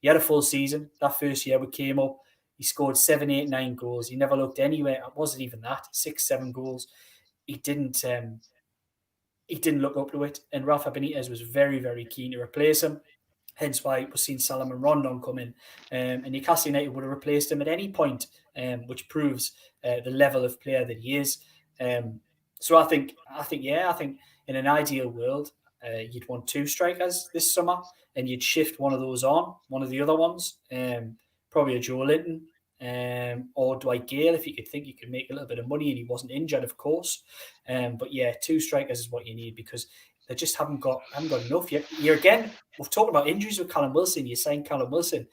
He had a full season. That first year we came up, he scored 7, 8, 9 goals. He never looked anywhere. It wasn't even that. 6, 7 goals. He didn't look up to it. And Rafa Benitez was very, very keen to replace him. Hence why we've seen Salomon Rondon come in. And Newcastle United would have replaced him at any point, which proves the level of player that he is. So I think in an ideal world, you'd want two strikers this summer, and you'd shift one of those on, one of the other ones, probably a Joe Linton or Dwight Gale, if you could think you could make a little bit of money and he wasn't injured, of course. But yeah, two strikers is what you need, because they just haven't got enough. You're again, we've talked about injuries with Callum Wilson. You signed Callum Wilson.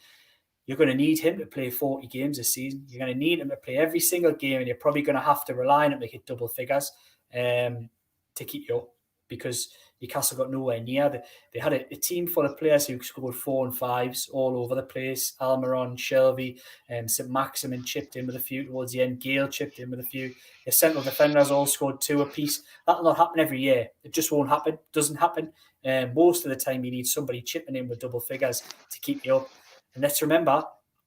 You're going to need him to play 40 games this season. You're going to need him to play every single game, and you're probably going to have to rely on him to hit double figures to keep you up, because Newcastle got nowhere near. They had a team full of players who scored 4 and 5s all over the place. Almiron, Shelby, St. Maximin chipped in with a few towards the end. Gale chipped in with a few. The central defenders all scored 2 apiece. That'll not happen every year. It just won't happen. Doesn't happen. Most of the time, you need somebody chipping in with double figures to keep you up. And let's remember,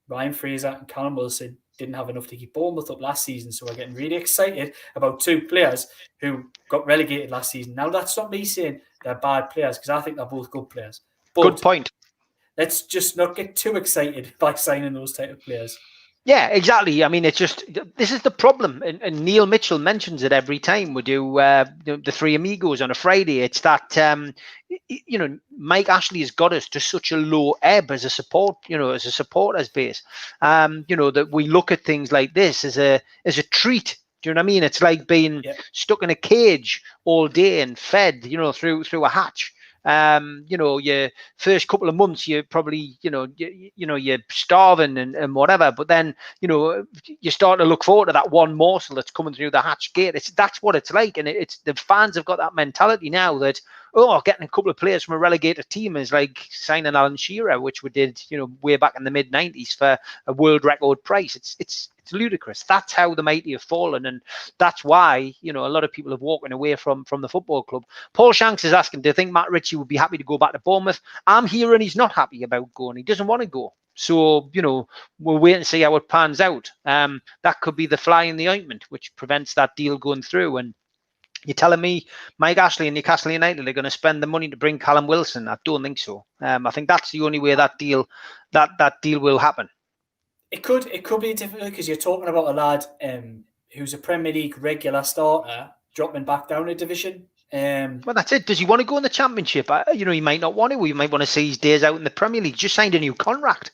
Ryan Fraser and Callum Wilson didn't have enough to keep Bournemouth up last season. So we're getting really excited about two players who got relegated last season. Now, that's not me saying they're bad players, because I think they're both good players. But good point. Let's just not get too excited by signing those type of players. Yeah, exactly. I mean, it's just, this is the problem. And Neil Mitchell mentions it every time we do the Three Amigos on a Friday. It's that, Mike Ashley has got us to such a low ebb as a support, as a supporters base, that we look at things like this as a treat. Do you know what I mean? It's like being stuck in a cage all day and fed, through a hatch. Your first couple of months, you're probably, you're starving and whatever, but then, you start to look forward to that one morsel that's coming through the hatch gate. That's what it's like. And it's the fans have got that mentality now that, getting a couple of players from a relegated team is like signing Alan Shearer, which we did, way back in the mid 90s for a world record price. It's ludicrous. That's how the mighty have fallen, and that's why a lot of people have walking away from the football club. Paul Shanks is asking, do you think Matt Ritchie would be happy to go back to Bournemouth? I'm hearing he's not happy about going. He doesn't want to go. So we'll wait and see how it pans out. That could be the fly in the ointment, which prevents that deal going through. And you're telling me Mike Ashley and Newcastle United are going to spend the money to bring Callum Wilson? I don't think so. I think that's the only way that deal will happen. It could be difficult, because you're talking about a lad who's a Premier League regular starter dropping back down a division. Well, that's it. Does he want to go in the Championship? He might not want to. He might want to see his days out in the Premier League. Just signed a new contract.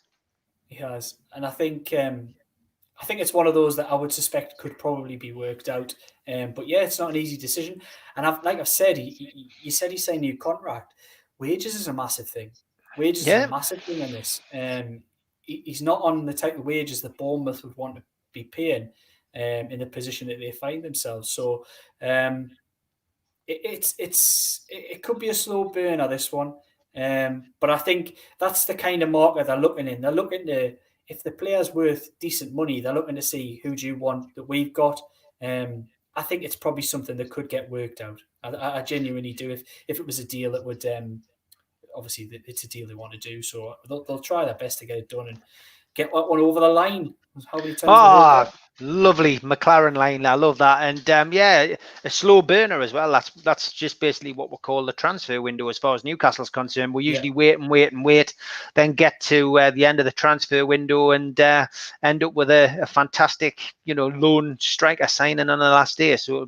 He has, and I think it's one of those that I would suspect could probably be worked out. But yeah, it's not an easy decision. And like I've said, he said he signed a new contract. Wages is a massive thing. Wages is a massive thing in this. He's not on the type of wages that Bournemouth would want to be paying in the position that they find themselves. So it could be a slow burner, this one. But I think that's the kind of market they're looking in. They're looking to, if the player's worth decent money, they're looking to see who do you want that we've got. I think it's probably something that could get worked out. I genuinely do. If it was a deal that would... obviously, it's a deal they want to do, so they'll try their best to get it done and get that one over the line. How many times? Lovely McLaren line. I love that. And a slow burner as well. That's just basically what we call the transfer window as far as Newcastle's concerned. We usually wait, then get to the end of the transfer window and end up with a fantastic, loan striker signing on the last day. So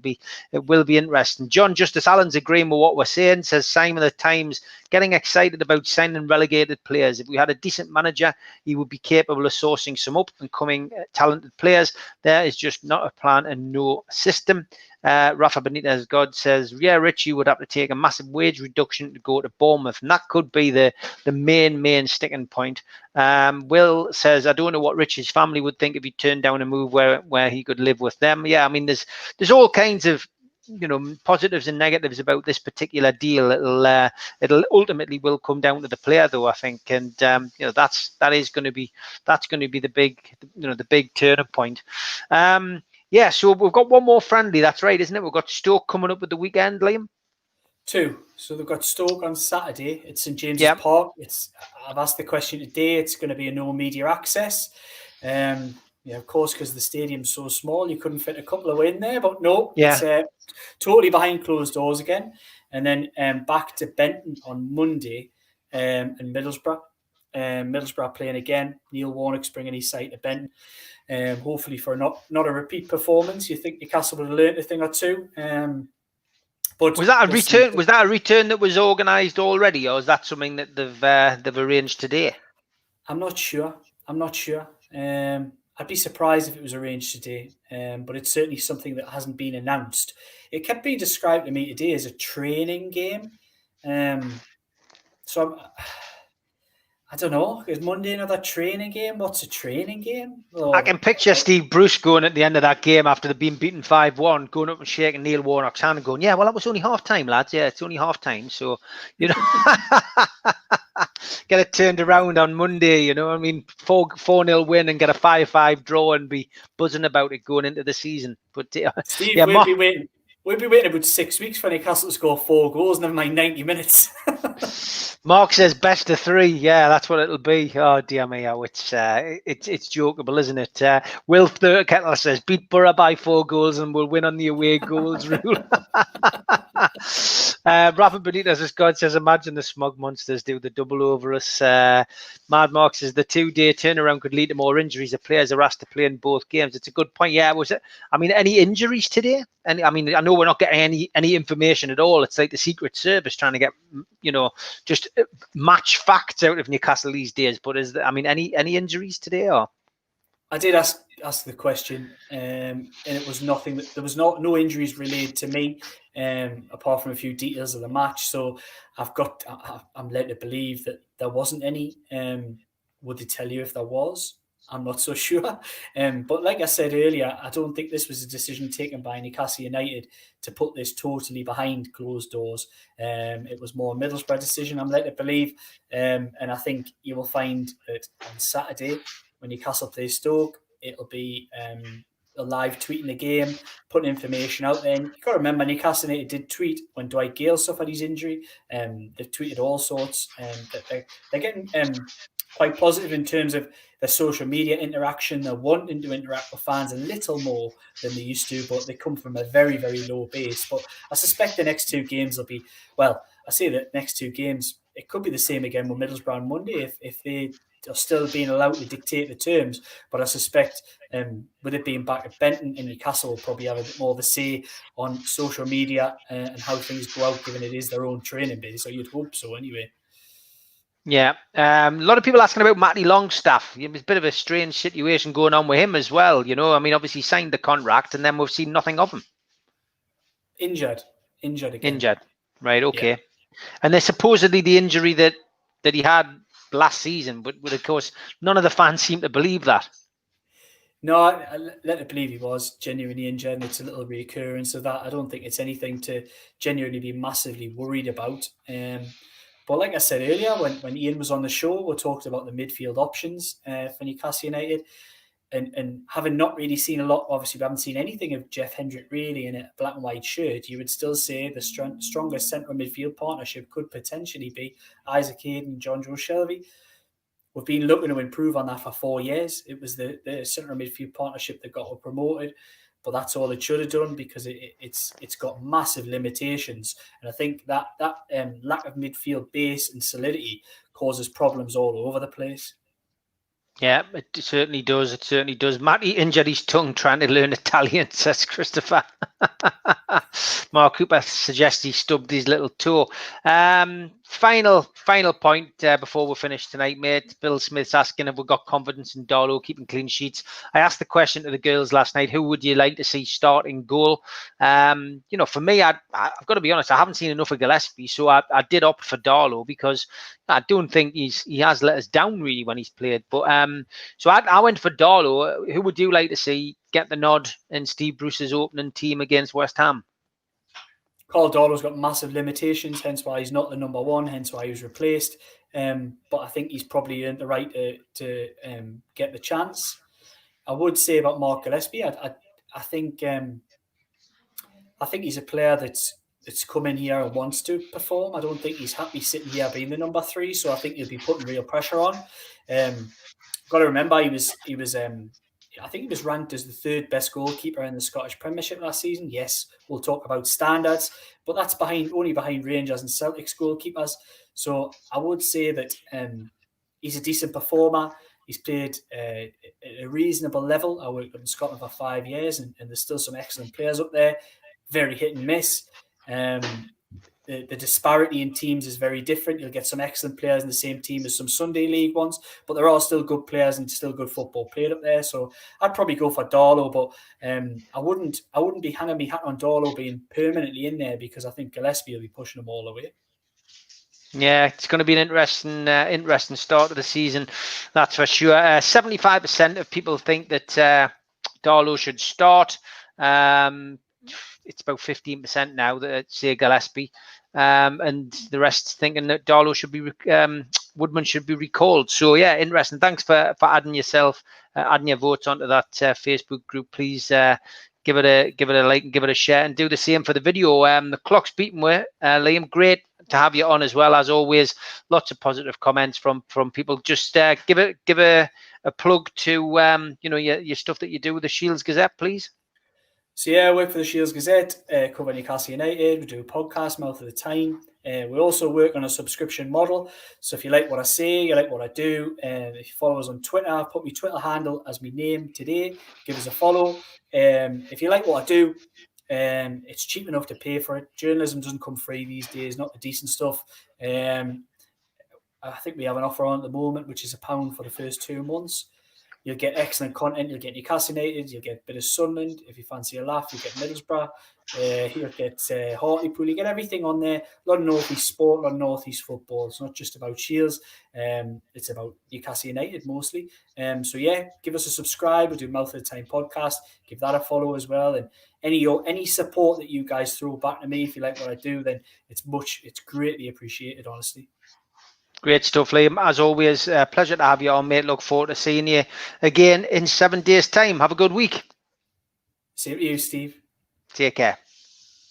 it will be interesting. John Justice Allen's agreeing with what we're saying. Says Simon at Times, getting excited about signing relegated players. If we had a decent manager, he would be capable of sourcing some up and coming talented players. There is just not a plan and no system. Rafa Benitez God says, yeah, Richie would have to take a massive wage reduction to go to Bournemouth, and that could be the main sticking point. Will says, I don't know what Richie's family would think if he turned down a move where he could live with them. Yeah, I mean, there's all kinds of positives and negatives about this particular deal. It'll ultimately will come down to the player, though, I think, and that's going to be the big turning point. Yeah, so we've got one more friendly. That's right, isn't it? We've got Stoke coming up at the weekend, Liam. 2. So they've got Stoke on Saturday at St James's Park. I've asked the question today. It's going to be a no media access. Of course, because the stadium's so small, you couldn't fit a couple of in there. But no, it's totally behind closed doors again. And then back to Benton on Monday and Middlesbrough. Middlesbrough playing again. Neil Warnock's bringing his side to Benton. Hopefully for not a repeat performance. You think Newcastle would have learned a thing or two. But was that a return? Was that a return that was organised already, or is that something that they've arranged today? I'm not sure. I'd be surprised if it was arranged today, but it's certainly something that hasn't been announced. It kept being described to me today as a training game. So I don't know. Is Monday another training game? What's a training game? I can picture Steve Bruce going at the end of that game after they've been beaten 5-1, going up and shaking Neil Warnock's hand and going, yeah, well, that was only half time, lads. Yeah, it's only half time. So, get it turned around on Monday, I mean, 4-0 win and get a 5-5 draw and be buzzing about it going into the season. But Steve, we'll be waiting. We'll be waiting about 6 weeks for Newcastle to score 4 goals, never mind 90 minutes. Mark says best of 3. Yeah, that's what it'll be. Oh dear me, it's jokeable, isn't it? Will Kettler says beat Borough by 4 goals and we'll win on the away goals rule. Rafa Benitez, as God says, imagine the smug monsters do the double over us. Mad Mark says the 2-day turnaround could lead to more injuries. The players are asked to play in both games. It's a good point. Yeah, was it? I mean, any injuries today? And I mean, I know we're not getting any information at all. It's like the Secret Service trying to get, just match facts out of Newcastle these days. But any injuries today? Or I did ask the question, and it was nothing. There was no injuries related to me, apart from a few details of the match. So I'm led to believe that there wasn't any. Would they tell you if there was? I'm not so sure. But like I said earlier, I don't think this was a decision taken by Newcastle United to put this totally behind closed doors. It was more a Middlesbrough decision, I'm led to believe. And I think you will find that on Saturday, when Newcastle plays Stoke, it'll be a live tweeting the game, putting information out there. And you've got to remember, Newcastle United did tweet when Dwight Gale suffered his injury. They've tweeted all sorts. They're getting quite positive in terms of their social media interaction. They're wanting to interact with fans a little more than they used to, but they come from a very, very low base. But I suspect the next 2 games will be, next 2 games, it could be the same again with Middlesbrough on Monday if they are still being allowed to dictate the terms. But I suspect with it being back at Benton, and Newcastle will probably have a bit more of a say on social media and how things go out, given it is their own training base. So you'd hope so anyway. Yeah, a lot of people asking about Matty Longstaff. It's a bit of a strange situation going on with him as well. I mean, obviously he signed the contract and then we've seen nothing of him. Injured again. Injured, right? Okay. Yeah. And there's supposedly the injury that he had last season, but of course none of the fans seem to believe that. No, I let it believe he was genuinely injured, and it's a little reoccurrence of that. I don't think it's anything to genuinely be massively worried about. But like I said earlier, when Ian was on the show, we talked about the midfield options for Newcastle United. And having not really seen a lot, obviously we haven't seen anything of Jeff Hendrick really in a black and white shirt, you would still say the strongest central midfield partnership could potentially be Isaac Hayden and John Joe Shelby. We've been looking to improve on that for 4 years. It was the central midfield partnership that got promoted. But that's all it should have done, because it's got massive limitations. And I think that lack of midfield base and solidity causes problems all over the place. Yeah, it certainly does. It certainly does. Matty injured his tongue trying to learn Italian, says Christopher. Mark Cooper suggests he stubbed his little toe. Final point before we finish tonight, mate. Bill Smith's asking if we've got confidence in Darlow keeping clean sheets. I asked the question to the girls last night, who would you like to see start in goal? For me, I've got to be honest, I haven't seen enough of Gillespie, so I did opt for Darlow because I don't think he has let us down really when he's played. But so I went for Darlow. Who would you like to see get the nod in Steve Bruce's opening team against West Ham? Carl Darlow's got massive limitations, hence why he's not the number one, hence why he was replaced. But I think he's probably earned the right to get the chance. I would say about Mark Gillespie, I think he's a player that's come in here and wants to perform. I don't think he's happy sitting here being the number 3, so I think he'll be putting real pressure on. Got to remember he was I think he was ranked as the 3rd best goalkeeper in the Scottish Premiership last season. Yes, we'll talk about standards, but that's only behind Rangers and Celtic's goalkeepers. So I would say that he's a decent performer. He's played at a reasonable level. I worked in Scotland for 5 years, and there's still some excellent players up there. Very hit and miss. The disparity in teams is very different. You'll get some excellent players in the same team as some Sunday League ones, but they're all still good players and still good football played up there. So I'd probably go for Darlow, but I wouldn't be hanging my hat on Darlow being permanently in there because I think Gillespie will be pushing them all the way. Yeah, it's going to be an interesting start of the season, that's for sure. 75% of people think that Darlow should start. It's about 15% now that say Gillespie, and the rest thinking that Darlow should be Woodman should be recalled. So yeah, interesting. Thanks for adding your votes onto that Facebook group. Please give it a like and give it a share, and do the same for the video. The clock's beating with Liam. Great to have you on as well as always. Lots of positive comments from people. Just give a plug to your stuff that you do with the Shields Gazette, please. So yeah, I work for the Shields Gazette, cover Newcastle United. We do a podcast, Mouth of the Time. We also work on a subscription model. So if you like what I say, you like what I do, if you follow us on Twitter, I've put my Twitter handle as my name today. Give us a follow. If you like what I do, it's cheap enough to pay for it. Journalism doesn't come free these days, not the decent stuff. I think we have an offer on at the moment, which is £1 for the first 2 months. You'll get excellent content. You'll get Newcastle United. You'll get a bit of Sunderland. If you fancy a laugh, you'll get Middlesbrough. You'll get Hartlepool. You get everything on there. A lot of North East sport, a lot of North East football. It's not just about Shields. It's about Newcastle United mostly. So yeah, give us a subscribe. We'll do Mouth of the Time podcast. Give that a follow as well. And any support that you guys throw back to me, if you like what I do, then it's greatly appreciated, honestly. Great stuff, Liam. As always, pleasure to have you on, mate. Look forward to seeing you again in 7 days' time. Have a good week. Same to you, Steve. Take care.